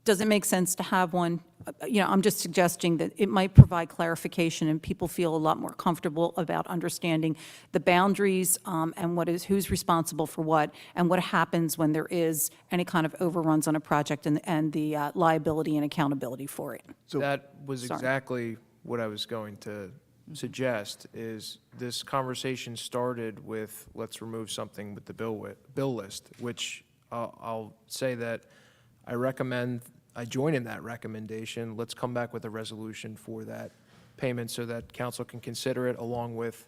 Does it make sense to have one? I'm just suggesting that it might provide clarification, and people feel a lot more comfortable about understanding the boundaries and who's responsible for what, and what happens when there is any kind of overruns on a project and the liability and accountability for it. That was Sorry. exactly what I was going to suggest, is this conversation started with, let's remove something with the bill list, which I'll say that I join in that recommendation. Let's come back with a resolution for that payment so that council can consider it, along with,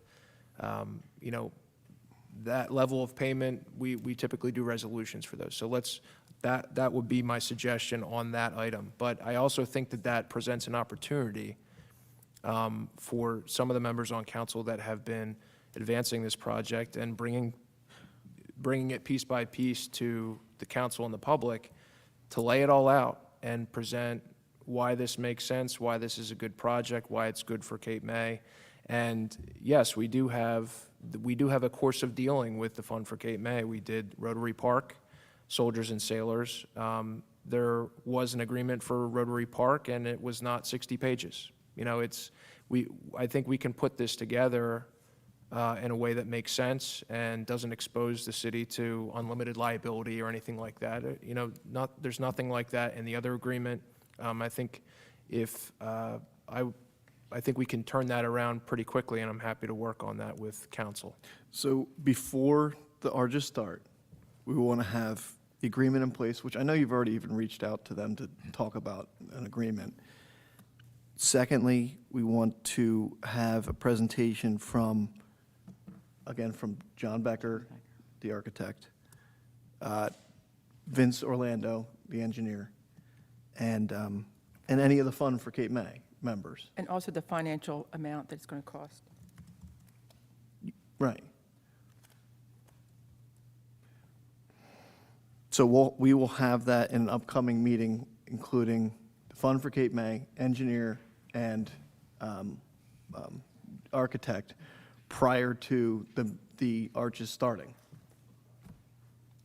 that level of payment. We typically do resolutions for those. So that would be my suggestion on that item. But I also think that presents an opportunity for some of the members on council that have been advancing this project and bringing it piece by piece to the council and the public to lay it all out and present why this makes sense, why this is a good project, why it's good for Cape May. And yes, we do have a course of dealing with the Fund for Cape May. We did Rotary Park, Soldiers and Sailors. There was an agreement for Rotary Park, and it was not 60 pages. I think we can put this together in a way that makes sense and doesn't expose the city to unlimited liability or anything like that. You know, there's nothing like that in the other agreement. I think if, I think we can turn that around pretty quickly, and I'm happy to work on that with council. So before the ARGIS start, we want to have the agreement in place, which I know you've already even reached out to them to talk about an agreement. Secondly, we want to have a presentation from, again, from John Becker, the architect, Vince Orlando, the engineer, and any of the Fund for Cape May members. And also the financial amount that it's going to cost. Right. So we will have that in an upcoming meeting, including the Fund for Cape May, engineer, and architect, prior to the arches starting.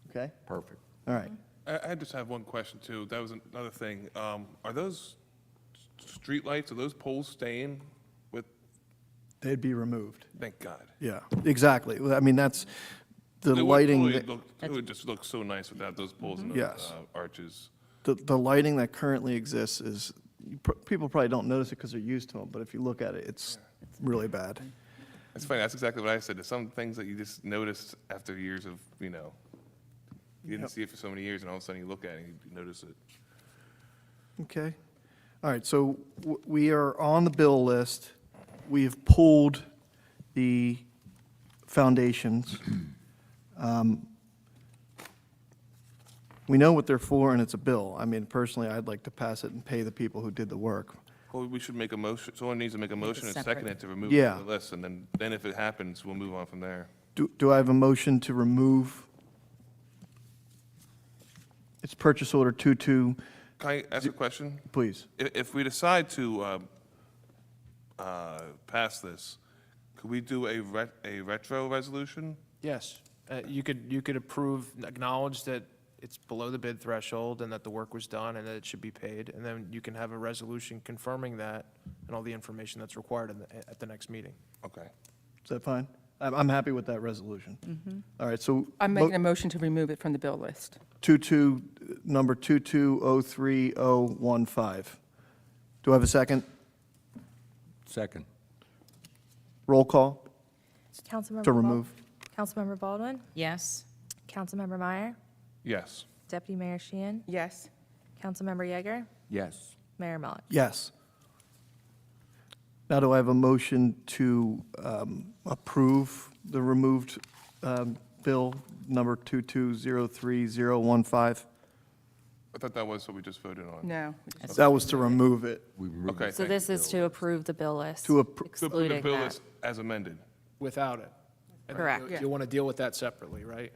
Okay? Perfect. All right. I just have one question, too. That was another thing. Are those streetlights, are those poles staying with, They'd be removed. thank God. Yeah, exactly. Well, I mean, that's the It would lighting. really it would just look so nice without those poles and those Yes. arches. The lighting that currently exists is, people probably don't notice it because they're used to them, but if you look at it, it's really bad. It's funny, that's exactly what I said. There's some things that you just notice after years of, you didn't Yep. see it for so many years, and all of a sudden you look at it and you notice it. Okay. All right, so we are on the bill list. We have pulled the foundations. We know what they're for, and it's a bill. I mean, personally, I'd like to pass it and pay the people who did the work. Well, we should make a motion, someone needs to make a motion and separate. second it to remove it Yeah. from the list, and then if it happens, we'll move on from there. Do I have a motion to remove? It's purchase order 22, Can I ask a question? please. If we decide to pass this, could we do a retro resolution? Yes, you could approve, acknowledge that it's below the bid threshold and that the work was done and that it should be paid, and then you can have a resolution confirming that and all the information that's required at the next meeting. Okay. Is that fine? I'm happy with that resolution. All right, so. I'm making a motion to remove it from the bill list. Number 2203015. Do I have a second? Second. Roll call Councilmember to Bal- remove. Councilmember Baldwin, Yes? Councilmember Meyer, Yes. Deputy Mayor Sheehan, Yes. Councilmember Yeager, Yes. Mayor Malik. Yes. Now, do I have a motion to approve the removed bill number 2203015? I thought that was what we just voted on. No. That was to remove it. We removed Okay. So this is to approve the bill list, To appro- To approve the excluding bill that. list as amended. Without it. And then Correct. You want to deal with that separately, right?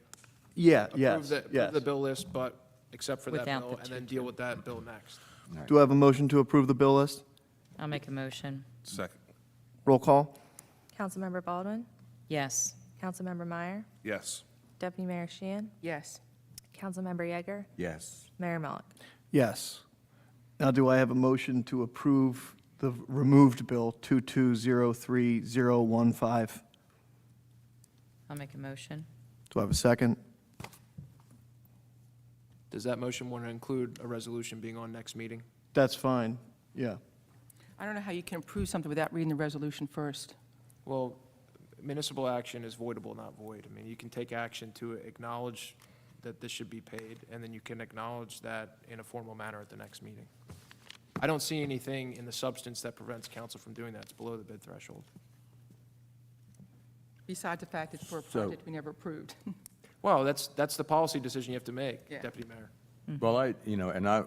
Yeah, Approve yes, the- approve yes. the bill list, but except for that Without bill, the and then deal with that bill next. Do I have a motion to approve the bill list? I'll make a motion. Second. Roll call? Councilmember Baldwin, Yes. Councilmember Meyer, Yes. Deputy Mayor Sheehan, Yes. Councilmember Yeager, Yes. Mayor Malik. Yes. Now, do I have a motion to approve the removed bill 2203015? I'll make a motion. Do I have a second? Does that motion want to include a resolution being on next meeting? That's fine, yeah. I don't know how you can approve something without reading the resolution first. Well, municipal action is voidable, not void. I mean, you can take action to acknowledge that this should be paid, and then you can acknowledge that in a formal manner at the next meeting. I don't see anything in the substance that prevents council from doing that. It's below the bid threshold. Besides the fact it's for a So- project we never approved. Well, that's the policy decision you have to make, Yeah. Deputy Mayor. Well,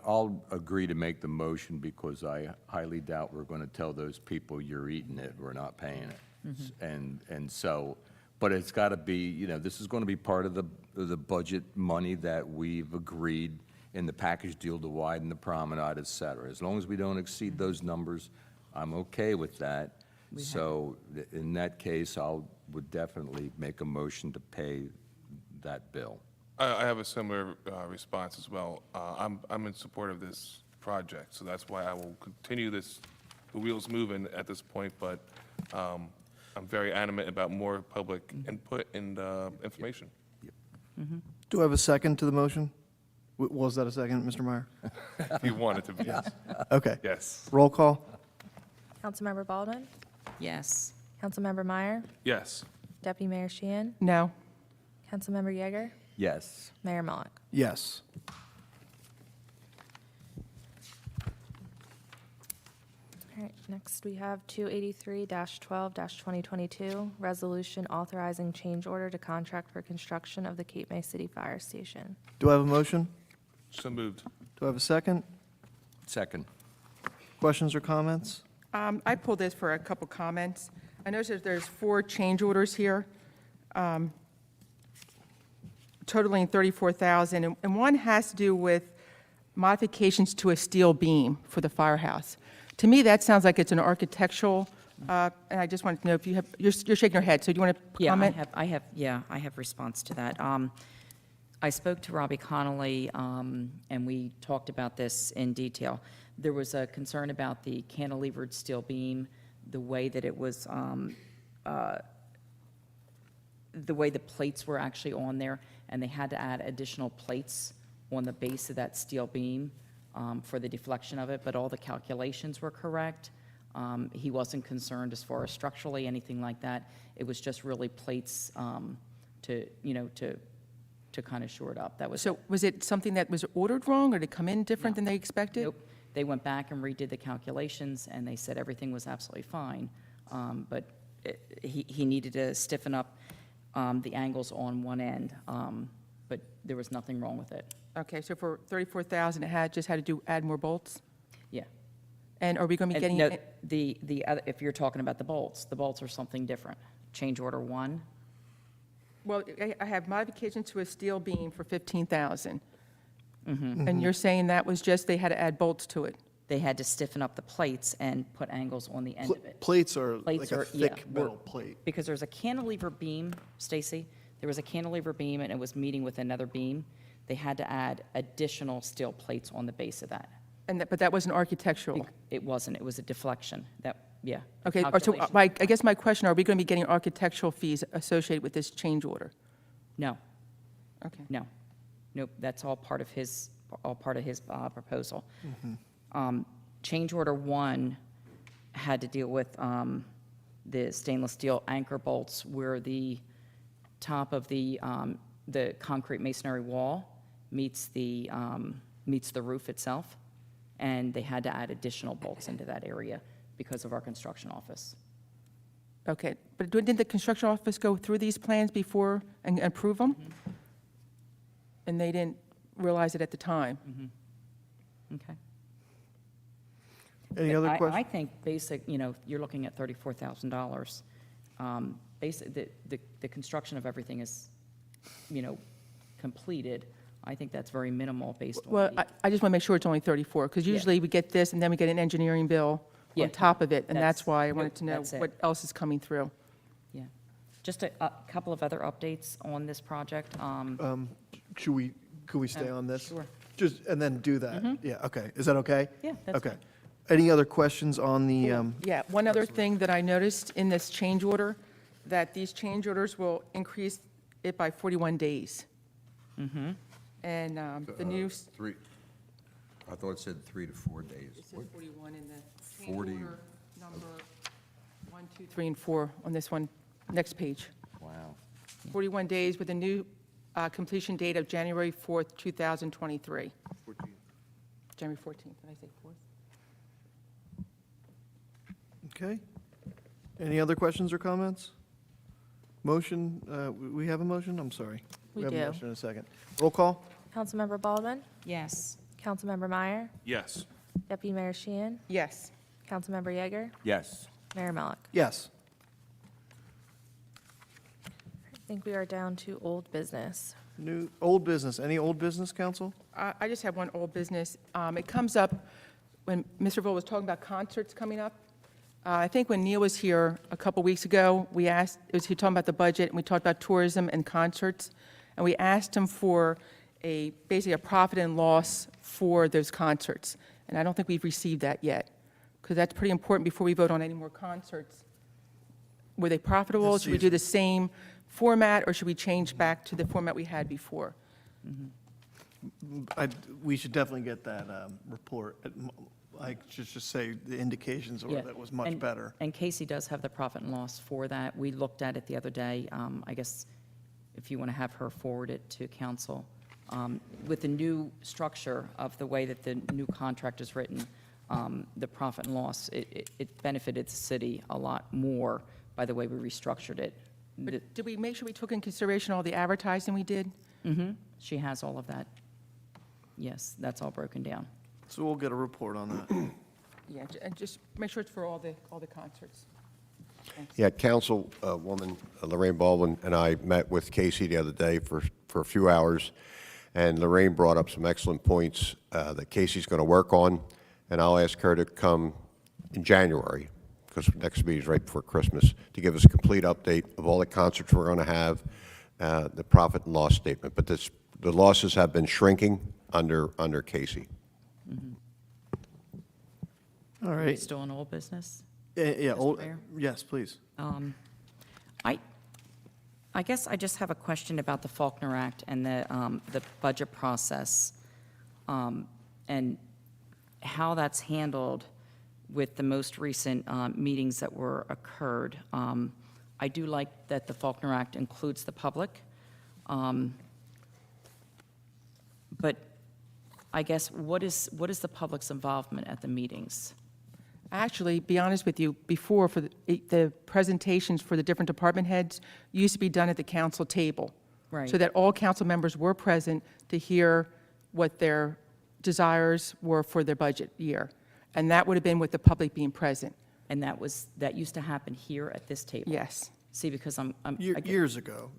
I'll agree to make the motion because I highly doubt we're going to tell those people you're eating it, we're not paying it. And so, but it's got to be, this is going to be part of the budget money that we've agreed in the package deal to widen the promenade, et cetera. As long as we don't exceed those numbers, I'm okay with that. So in that case, would definitely make a motion to pay that bill. I have a similar response as well. I'm in support of this project, so that's why I will continue this the wheels moving at this point, but I'm very adamant about more public input and information. Do I have a second to the motion? Was that a second, Mr. Meyer? If you want it to be, yes. Okay. Yes. Roll call? Councilmember Baldwin, Yes. Councilmember Meyer, Yes. Deputy Mayor Sheehan, No. Councilmember Yeager, Yes. Mayor Malik. Yes. All right, next we have 283-12-2022, resolution authorizing change order to contract for construction of the Cape May City Fire Station. Do I have a motion? So moved. Do I have a second? Second. Questions or comments? I pulled this for a couple comments. I noticed that there's 4 change orders here, totaling $34,000, and one has to do with modifications to a steel beam for the firehouse. To me, that sounds like it's an architectural, and I just wanted to know if you have, you're shaking your head, so do you want to Yeah, comment? I have response to that. I spoke to Robbie Connolly, and we talked about this in detail. There was a concern about the cantilevered steel beam, the way that it was, the way the plates were actually on there, and they had to add additional plates on the base of that steel beam for the deflection of it, but all the calculations were correct. He wasn't concerned as far as structurally, anything like that. It was just really plates to kind of shore it up. That was. So was it something that was ordered wrong, or did it come in different than they expected? Nope. They went back and redid the calculations, and they said everything was absolutely fine. But he needed to stiffen up the angles on one end, but there was nothing wrong with it. Okay, so for $34,000, it just had to add more bolts? Yeah. And are we going to be And getting? no, the other, if you're talking about the bolts are something different. Change order 1, Well, I have modification to a steel beam for $15,000. Mm-hmm. And you're saying that was just, they had to add bolts to it? they had to stiffen up the plates and put angles on the end of it. Plates are Plates like a are- yeah, thick were- metal plate. Because there's a cantilever beam, Stacy, there was a cantilever beam and it was meeting with another beam. They had to add additional steel plates on the base of that. And but that wasn't architectural? It wasn't, it was a deflection, that, yeah. the Okay, so calculation- I guess my question, are we going to be getting architectural fees associated with this change order? No, Okay. no, nope, that's all part of his proposal. Change order 1 had to deal with the stainless steel anchor bolts where the top of the concrete masonry wall meets the roof itself, and they had to add additional bolts into that area because of our construction office. Okay, but didn't the construction office go through these plans before and approve them? And they didn't realize it at the time? Okay? Any other I questions? think basic, you're looking at $34,000. Basic, the construction of everything is, completed. I think that's very minimal based on. Well, the- I just want to make sure it's only 34, because Yeah. usually we get this, and then we get an engineering bill Yeah. on top of it, and that's That's- why I nope, wanted to know that's it. what else is coming through. Yeah. Just a couple of other updates on this project. Could we stay on this? sure. Just, and then do that? Yeah, okay. Is that okay? Yeah, that's Okay. fine. Any other questions on the, Yeah, one other thing that I noticed in this change order, that these change orders will increase it by 41 days. And the new, it I thought it said 3 to 4 days. says 41 in the change 40. order number 1, 2, 3, and 4 on this one, next page. Wow. 41 days with a new completion date of January 4th, 2023. January 14th, did I say 4th? okay? Any other questions or comments? Motion, we have a motion? I'm sorry. We have a do. motion in a second. Roll call? Councilmember Baldwin, Yes. Councilmember Meyer, Yes. Deputy Mayor Sheehan, Yes. Councilmember Yeager, Yes. Mayor Malik. Yes. I think we are down to old business. Old business. Any old business, council? I just have one old business. It comes up when Mr. Vole was talking about concerts coming up. I think when Neil was here a couple weeks ago, he was talking about the budget, and we talked about tourism and concerts, and we asked him for basically a profit and loss for those concerts. And I don't think we've received that yet, because that's pretty important before we vote on any more concerts. Were they profitable? This Should we do the same format, or should we change back to the format we had before? We should definitely get that report. I should just say the indications were Yeah, that it was much and- better. And Casey does have the profit and loss for that. We looked at it the other day. I guess if you want to have her forward it to council. With the new structure of the way that the new contract is written, the profit and loss, it benefited the city a lot more by the way we restructured it. But did we make sure we took in consideration all the advertising we did? She has all of that. Yes, that's all broken down. So we'll get a report on that. Yeah, and just make sure it's for all the concerts. Yeah, Councilwoman Lorraine Baldwin and I met with Casey the other day for a few hours, and Lorraine brought up some excellent points that Casey's going to work on, and I'll ask her to come in January, because next meeting is right before Christmas, to give us a complete update of all the concerts we're going to have, the profit and loss statement. But the losses have been shrinking under Casey. All right. Still in old business? Yeah, Mr. Mayor? yes, please. I guess I just have a question about the Faulkner Act and the budget process, and how that's handled with the most recent meetings that were occurred. I do like that the Faulkner Act includes the public, but I guess what is the public's involvement at the meetings? Actually, be honest with you, before, for the presentations for the different department heads used to be done at the council table. Right. So that all council members were present to hear what their desires were for their budget year. And that would have been with the public being present. And that used to happen here at this table? Yes. See, because I get- Years ago.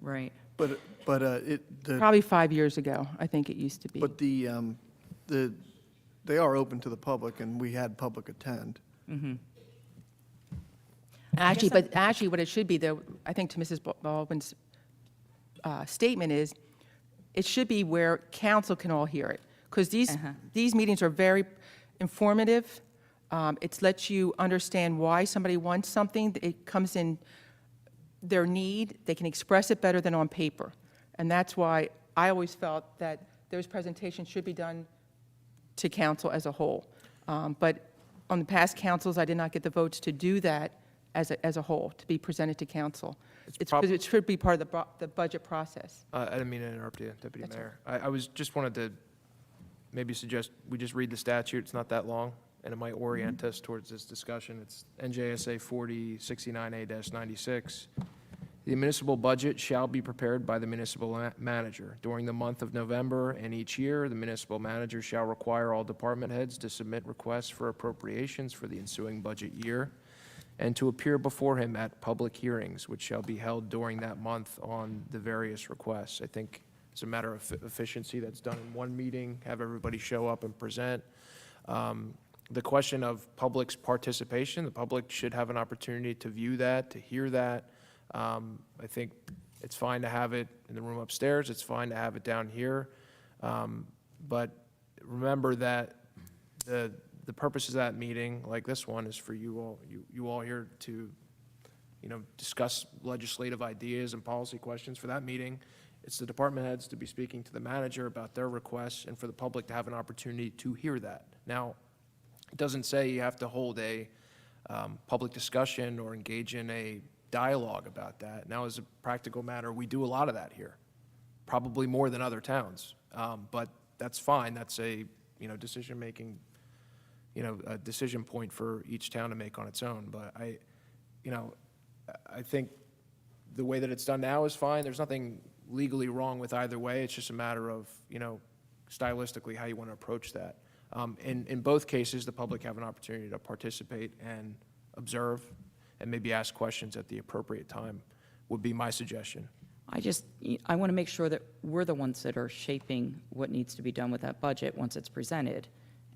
Right. But Probably 5 years ago, I think it used to be. But they are open to the public, and we had public attend. Actually, what it should be, though, I think to Mrs. Baldwin's statement is, it should be where council can all hear it. Because these meetings are very informative. It lets you understand why somebody wants something. It comes in their need. They can express it better than on paper. And that's why I always felt that those presentations should be done to council as a whole. But on the past councils, I did not get the votes to do that as a whole, to be presented to council. It should be part of the budget process. I didn't mean to interrupt you, Deputy Mayor. I just wanted to maybe suggest we just read the statute. It's not that long, and it might orient us towards this discussion. It's NJSA 4069A-96. The municipal budget shall be prepared by the municipal manager. During the month of November and each year, the municipal manager shall require all department heads to submit requests for appropriations for the ensuing budget year and to appear before him at public hearings, which shall be held during that month on the various requests. I think it's a matter of efficiency that's done in one meeting, have everybody show up and present. The question of public's participation, the public should have an opportunity to view that, to hear that. I think it's fine to have it in the room upstairs, it's fine to have it down here, but remember that the purpose of that meeting, like this one, is for you all here to, discuss legislative ideas and policy questions. For that meeting, it's the department heads to be speaking to the manager about their requests and for the public to have an opportunity to hear that. Now, it doesn't say you have to hold a public discussion or engage in a dialogue about that. Now, as a practical matter, we do a lot of that here, probably more than other towns. But that's fine. That's a, decision-making, a decision point for each town to make on its own. But I think the way that it's done now is fine. There's nothing legally wrong with either way. It's just a matter of, stylistically how you want to approach that. In both cases, the public have an opportunity to participate and observe and maybe ask questions at the appropriate time, would be my suggestion. I want to make sure that we're the ones that are shaping what needs to be done with that budget once it's presented.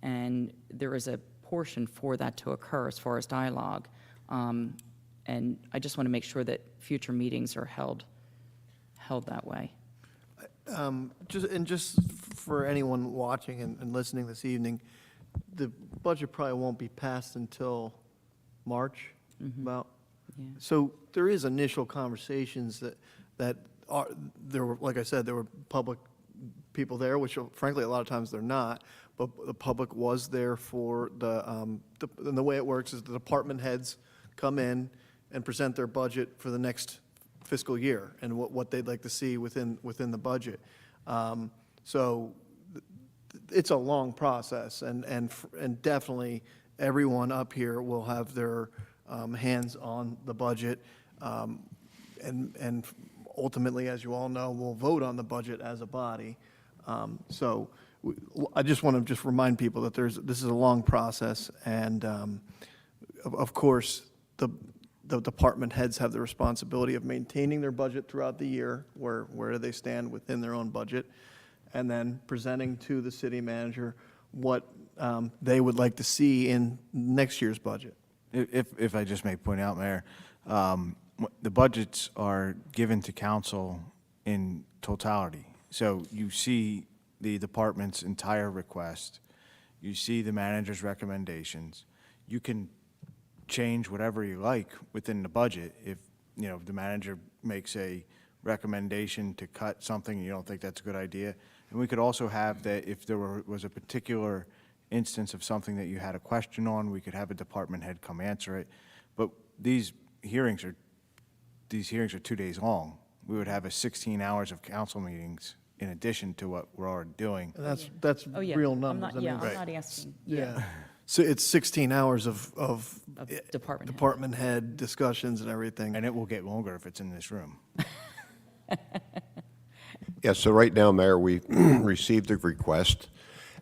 And there is a portion for that to occur as far as dialogue. And I just want to make sure that future meetings are held that way. Just for anyone watching and listening this evening, the budget probably won't be passed until March, about. Yeah. So there is initial conversations that are, there were, like I said, there were public people there, which frankly, a lot of times they're not, but the public was there for and the way it works is the department heads come in and present their budget for the next fiscal year and what they'd like to see within the budget. So it's a long process, and definitely everyone up here will have their hands on the budget, and ultimately, as you all know, we'll vote on the budget as a body. So I just want to just remind people that this is a long process, and of course, the department heads have the responsibility of maintaining their budget throughout the year, where do they stand within their own budget, and then presenting to the city manager what they would like to see in next year's budget. If I just may point out, Mayor, the budgets are given to council in totality. So you see the department's entire request, you see the manager's recommendations. You can change whatever you like within the budget. If, you know, the manager makes a recommendation to cut something and you don't think that's a good idea. And we could also have that if there was a particular instance of something that you had a question on, we could have a department head come answer it. But these hearings are 2 days long. We would have 16 hours of council meetings in addition to what we're already doing. And that's Oh, yeah. real I'm numbers. not, yeah, I'm not asking. Yeah. So it's 16 hours of Department head. department head discussions and everything. And it will get longer if it's in this room. Yeah, so right now, Mayor, we received the request,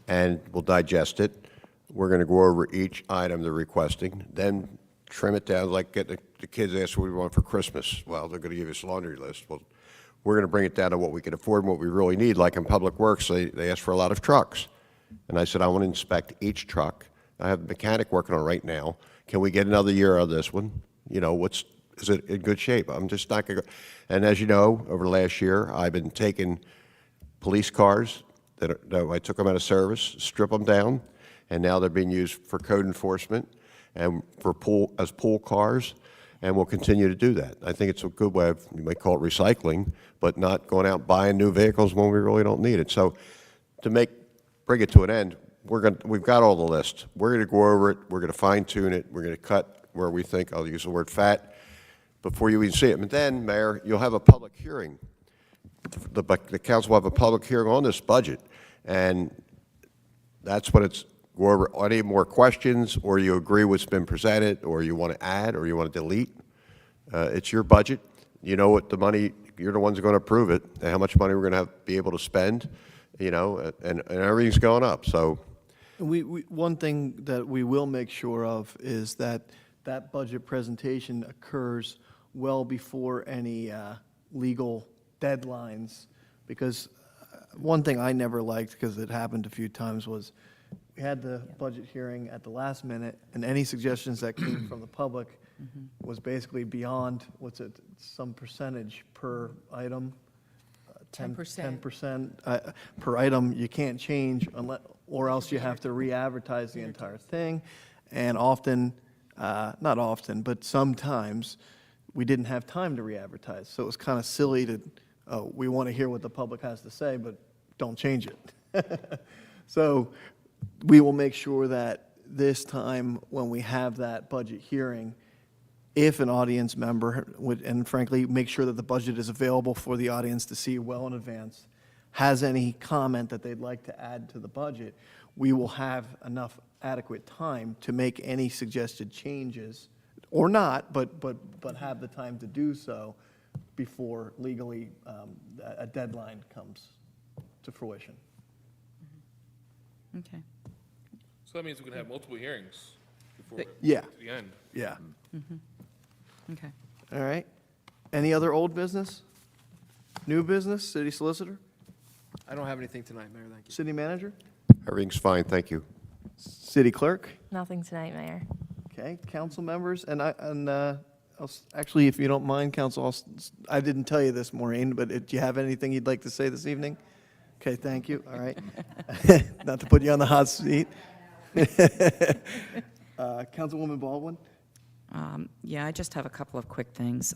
and we'll digest it. We're going to go over each item they're requesting, then trim it down, like get the kids ask what we want for Christmas. Well, they're going to give us a laundry list. Well, we're going to bring it down to what we can afford and what we really need. Like in Public Works, they ask for a lot of trucks. And I said, I want to inspect each truck. I have a mechanic working on it right now. Can we get another year out of this one? You know, is it in good shape? I'm just not going to go. And as you know, over the last year, I've been taking police cars that I took them out of service, strip them down, and now they're being used for code enforcement and for as pool cars, and we'll continue to do that. I think it's a good way of, you might call it recycling, but not going out buying new vehicles when we really don't need it. So to bring it to an end, we've got all the lists. We're going to go over it. We're going to fine tune it. We're going to cut where we think, I'll use the word fat, before you even see it. And then, Mayor, you'll have a public hearing. The council will have a public hearing on this budget, and that's when it's go over any more questions, or you agree what's been presented, or you want to add, or you want to delete. It's your budget. You know what the money, you're the ones who are going to approve it, and how much money we're going to be able to spend, you know, and everything's going up. So One thing that we will make sure of is that budget presentation occurs well before any legal deadlines, because one thing I never liked, because it happened a few times, was we had the budget hearing at the last minute, and any suggestions that came from the public was basically beyond, some percentage per item? 10%. 10% per item you can't change unless, or else you have to re-advertise the entire thing. And often, not often, but sometimes, we didn't have time to re-advertise. So it was kind of silly to, we want to hear what the public has to say, but don't change it. So we will make sure that this time, when we have that budget hearing, if an audience member would, and frankly, make sure that the budget is available for the audience to see well in advance, has any comment that they'd like to add to the budget, we will have enough adequate time to make any suggested changes, or not, but have the time to do so before legally a deadline comes to fruition. Okay. So that means we can have multiple hearings before we Yeah. get to the end. Yeah. Okay. All right. Any other old business? New business? City solicitor? I don't have anything tonight, Mayor, thank you. City manager? everything's fine, thank you. City clerk? Nothing tonight, Mayor. Okay, council members, actually, if you don't mind, council, I didn't tell you this, Maureen, but do you have anything you'd like to say this evening? Okay, thank you, all right. Not to put you on the hot seat. Councilwoman Baldwin? Yeah, I just have a couple of quick things.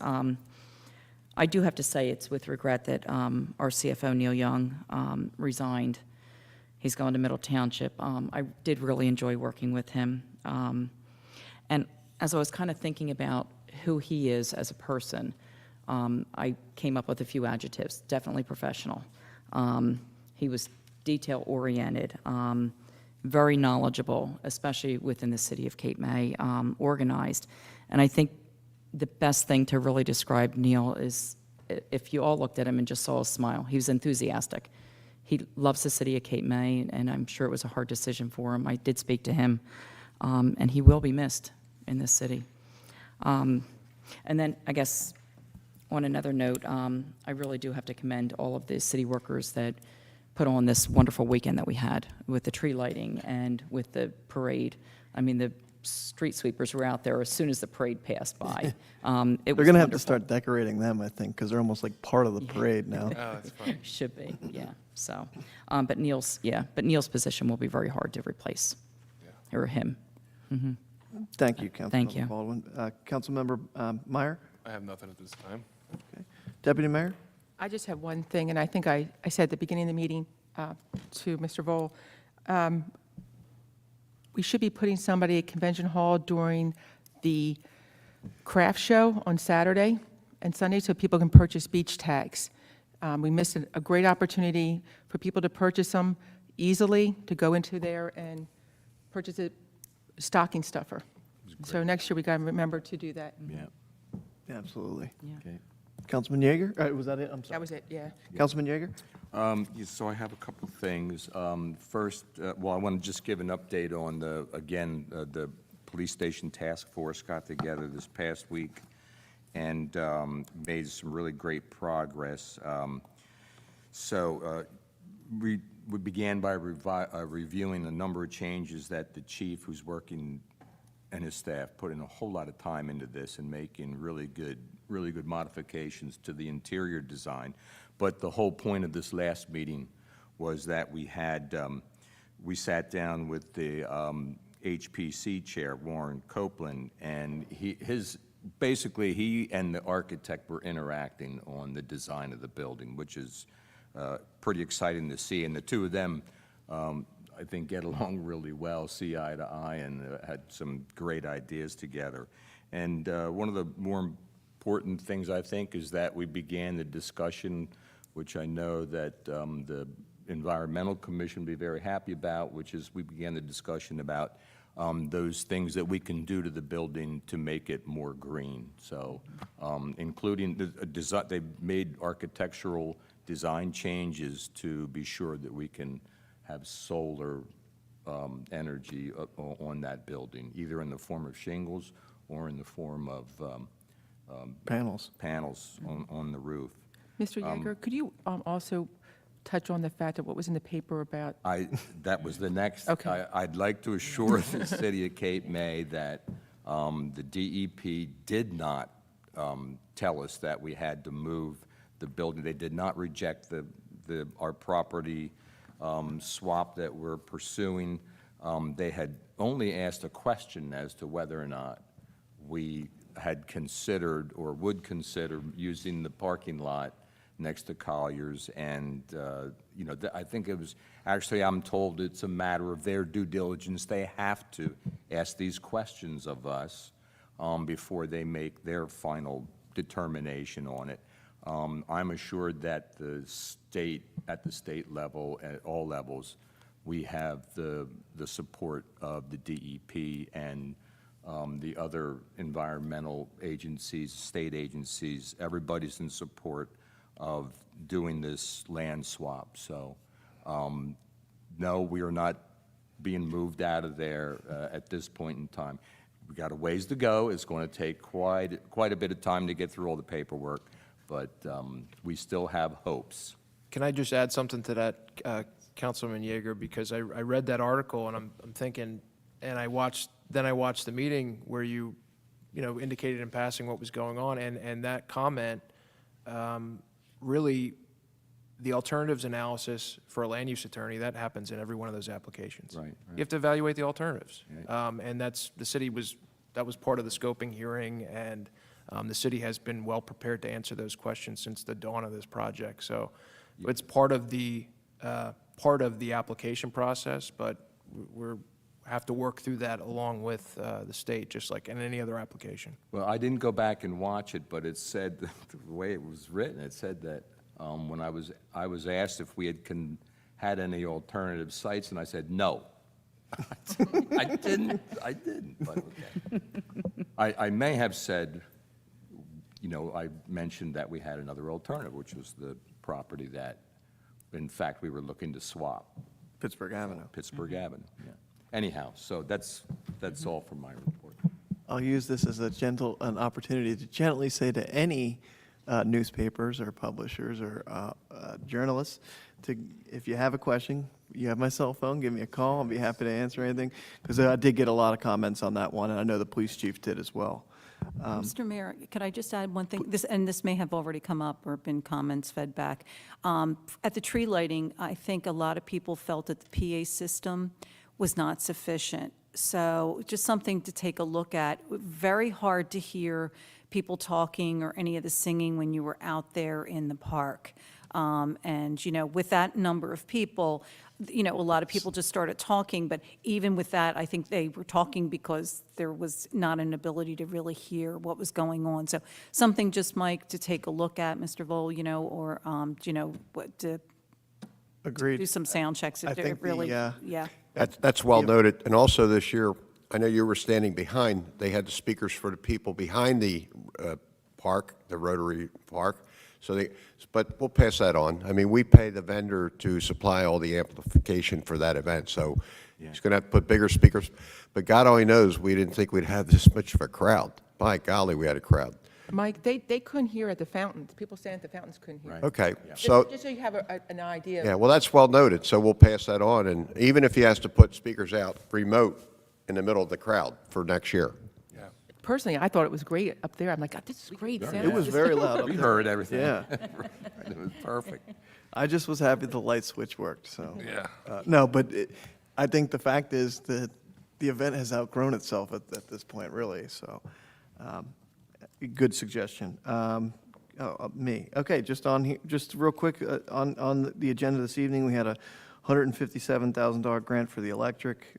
I do have to say it's with regret that our CFO, Neil Young, resigned. He's gone to Middle Township. I did really enjoy working with him. And as I was kind of thinking about who he is as a person, I came up with a few adjectives. Definitely professional. He was detail-oriented, very knowledgeable, especially within the city of Cape May, organized. And I think the best thing to really describe Neil is if you all looked at him and just saw a smile. He was enthusiastic. He loves the city of Cape May, and I'm sure it was a hard decision for him. I did speak to him, and he will be missed in this city. And then, I guess, on another note, I really do have to commend all of the city workers that put on this wonderful weekend that we had with the tree lighting and with the parade. I mean, the street sweepers were out there as soon as the parade passed by. They're going to have to start decorating them, I think, because they're almost like part of the parade now. Oh, that's fine. Should be, yeah, so. But Neil's position will be very hard to replace, or him. Thank you, Councilmember Thank you. Baldwin. Councilmember Meyer? I have nothing at this time. Okay. Deputy Mayor? I just have one thing, and I think I said at the beginning of the meeting to Mr. Vole, we should be putting somebody at Convention Hall during the craft show on Saturday and Sunday so people can purchase beach tags. We missed a great opportunity for people to purchase them easily, to go into there and purchase a stocking stuffer. So next year, we got to remember to do that. Yeah, Absolutely. okay. Councilman Yeager? Was that it? I'm sorry. That was it, yeah. Councilman Yeager? So I have a couple of things. First, well, I want to just give an update on the police station task force got together this past week and made some really great progress. We began by reviewing a number of changes that the chief, who's working, and his staff put in a whole lot of time into this and making really good modifications to the interior design. But the whole point of this last meeting was that we sat down with the HPC chair, Warren Copeland, and he and the architect were interacting on the design of the building, which is pretty exciting to see. And the two of them, I think, get along really well, see eye to eye, and had some great ideas together. And one of the more important things, I think, is that we began the discussion, which I know that the Environmental Commission will be very happy about, which is we began the discussion about those things that we can do to the building to make it more green. So including the design, they made architectural design changes to be sure that we can have solar energy on that building, either in the form of shingles or in the form of Panels. on the roof. Mr. Yeager, could you also touch on the fact of what was in the paper about? That was the next. Okay. I'd like to assure the city of Cape May that the DEP did not tell us that we had to move the building. They did not reject our property swap that we're pursuing. They had only asked a question as to whether or not we had considered or would consider using the parking lot next to Collier's, and I think it was, actually I'm told it's a matter of their due diligence. They have to ask these questions of us before they make their final determination on it. I'm assured that at the state level, at all levels, we have the support of the DEP and the other environmental agencies, state agencies. Everybody's in support of doing this land swap. So, no, we are not being moved out of there at this point in time. We got a ways to go. It's going to take quite a bit of time to get through all the paperwork, but we still have hopes. Can I just add something to that, Councilman Yeager? Because I read that article and I'm thinking, and I watched the meeting where you indicated in passing what was going on, and that comment really the alternatives analysis for a land use attorney, that happens in every one of those applications. Right, You have to evaluate the alternatives. Right. And that was part of the scoping hearing, and the city has been well prepared to answer those questions since the dawn of this project. So it's part of the application process, but have to work through that along with the state, just like in any other application. Well, I didn't go back and watch it, but it said, the way it was written, it said that when I was asked if we had any alternative sites, and I said, no. I didn't, but okay. I may have said, I mentioned that we had another alternative, which was the property that, in fact, we were looking to swap. Pittsburgh Avenue. Pittsburgh Avenue, yeah. Anyhow, so that's all for my report. I'll use this as an opportunity to gently say to any newspapers or publishers or journalists, if you have a question, you have my cell phone, give me a call, I'll be happy to answer anything, because I did get a lot of comments on that one, and I know the police chief did as well. Mr. Mayor, could I just add one thing? This may have already come up or been comments fed back. At the tree lighting, I think a lot of people felt that the PA system was not sufficient. So just something to take a look at. Very hard to hear people talking or any of the singing when you were out there in the park. And, with that number of people, a lot of people just started talking, but even with that, I think they were talking because there was not an ability to really hear what was going on. So something just, Mike, to take a look at, Mr. Vole, or, to Agreed. do some sound checks. I If it think really, the, yeah. That's well noted. And also this year, I know you were standing behind, they had the speakers for the people behind the park, the Rotary Park. But we'll pass that on. I mean, we pay the vendor to supply all the amplification for that event, so he's going to have to put bigger speakers. But God only knows, we didn't think we'd have this much of a crowd. By golly, we had a crowd. Mike, they couldn't hear at the fountains. People standing at the fountains couldn't hear. Right. Okay, Just so, just so you have an idea. yeah, well, that's well noted, so we'll pass that on. And even if he has to put speakers out remote in the middle of the crowd for next year. Personally, I thought it was great up there. I'm like, God, this is great. sound. It was very loud up We there. heard everything. Yeah. It was perfect. I just was happy the light switch worked, so. Yeah. No, but I think the fact is that the event has outgrown itself at this point, really, so, good suggestion. Me, okay, just real quick, on the agenda this evening, we had a $157,000 grant for the electric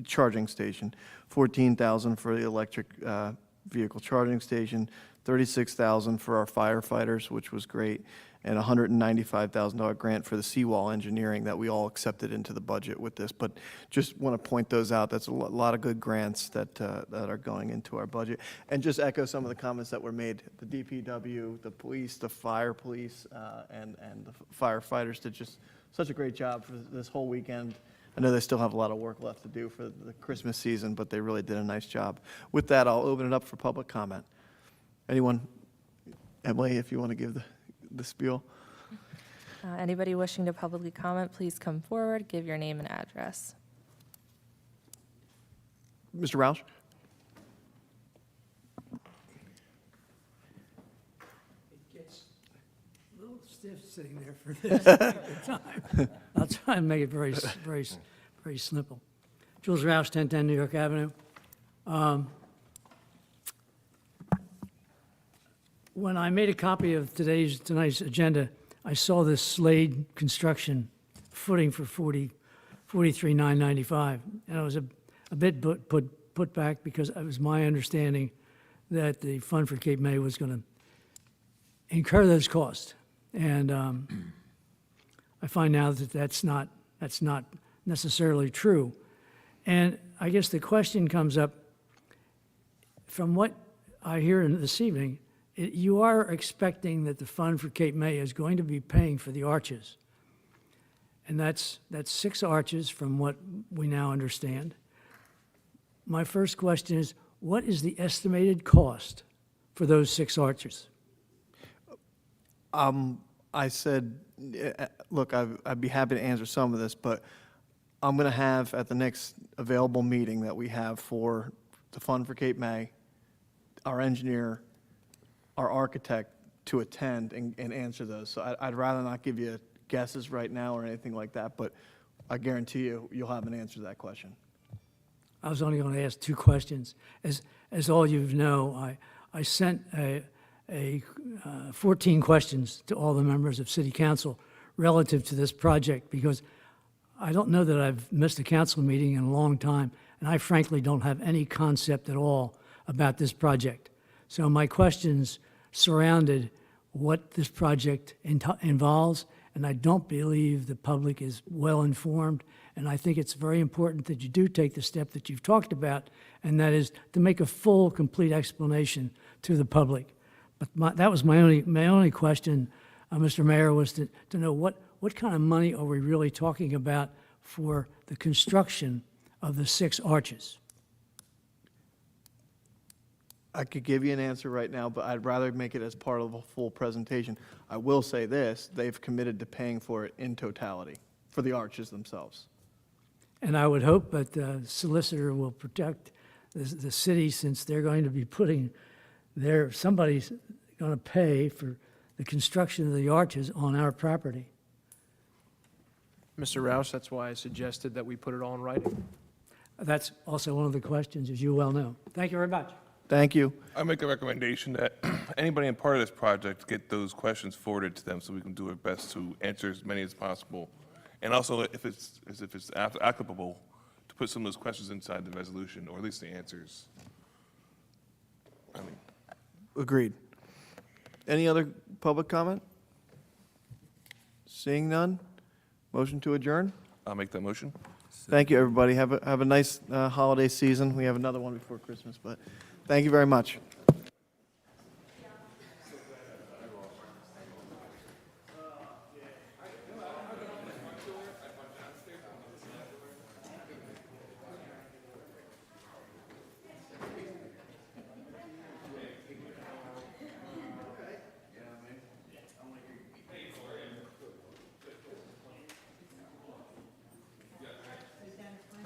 charging station, $14,000 for the electric vehicle charging station, $36,000 for our firefighters, which was great, and a $195,000 grant for the seawall engineering that we all accepted into the budget with this. But just want to point those out. That's a lot of good grants that are going into our budget. And just echo some of the comments that were made. The DPW, the police, the fire police, and the firefighters did just such a great job for this whole weekend. I know they still have a lot of work left to do for the Christmas season, but they really did a nice job. With that, I'll open it up for public comment. Anyone? Emily, if you want to give the spiel. Anybody wishing to publicly comment, please come forward, give your name and address. Mr. Roush? It gets a little stiff sitting there for this length of time. I'll try and make it very simple. Jules Roush, 1010 New York Avenue. When I made a copy of tonight's agenda, I saw this Slade construction footing for $43,995, and I was a bit put back because it was my understanding that the Fund for Cape May was going to incur those costs, and I find now that that's not necessarily true, and I guess the question comes up from what I hear this evening. You are expecting that the Fund for Cape May is going to be paying for the arches. And that's 6 arches from what we now understand. My first question is, what is the estimated cost for those 6 arches? I said, look, I'd be happy to answer some of this, but I'm going to have at the next available meeting that we have for the Fund for Cape May, our engineer, our architect, to attend and answer those. So I'd rather not give you guesses right now or anything like that, but I guarantee you, you'll have an answer to that question. I was only going to ask 2 questions. As all you know, I sent 14 questions to all the members of City Council relative to this project, because I don't know that I've missed a council meeting in a long time, and I frankly don't have any concept at all about this project. So my questions surrounded what this project involves, and I don't believe the public is well informed. And I think it's very important that you do take the step that you've talked about, and that is to make a full, complete explanation to the public. But that was my only question, Mr. Mayor, was to know what kind of money are we really talking about for the construction of the 6 arches? I could give you an answer right now, but I'd rather make it as part of a full presentation. I will say this, they've committed to paying for it in totality, for the arches themselves. And I would hope that the solicitor will protect the city, since they're going to be somebody's going to pay for the construction of the arches on our property. Mr. Roush, that's why I suggested that we put it all in writing. That's also one of the questions, as you well know. Thank you very much. Thank you. I make a recommendation that anybody in part of this project get those questions forwarded to them so we can do our best to answer as many as possible. And also, if it's applicable, to put some of those questions inside the resolution, or at least the answers. I mean, Agreed. Any other public comment? Seeing none? Motion to adjourn? I'll make that motion. Thank you, everybody. Have a nice holiday season. We have another one before Christmas, but thank you very much.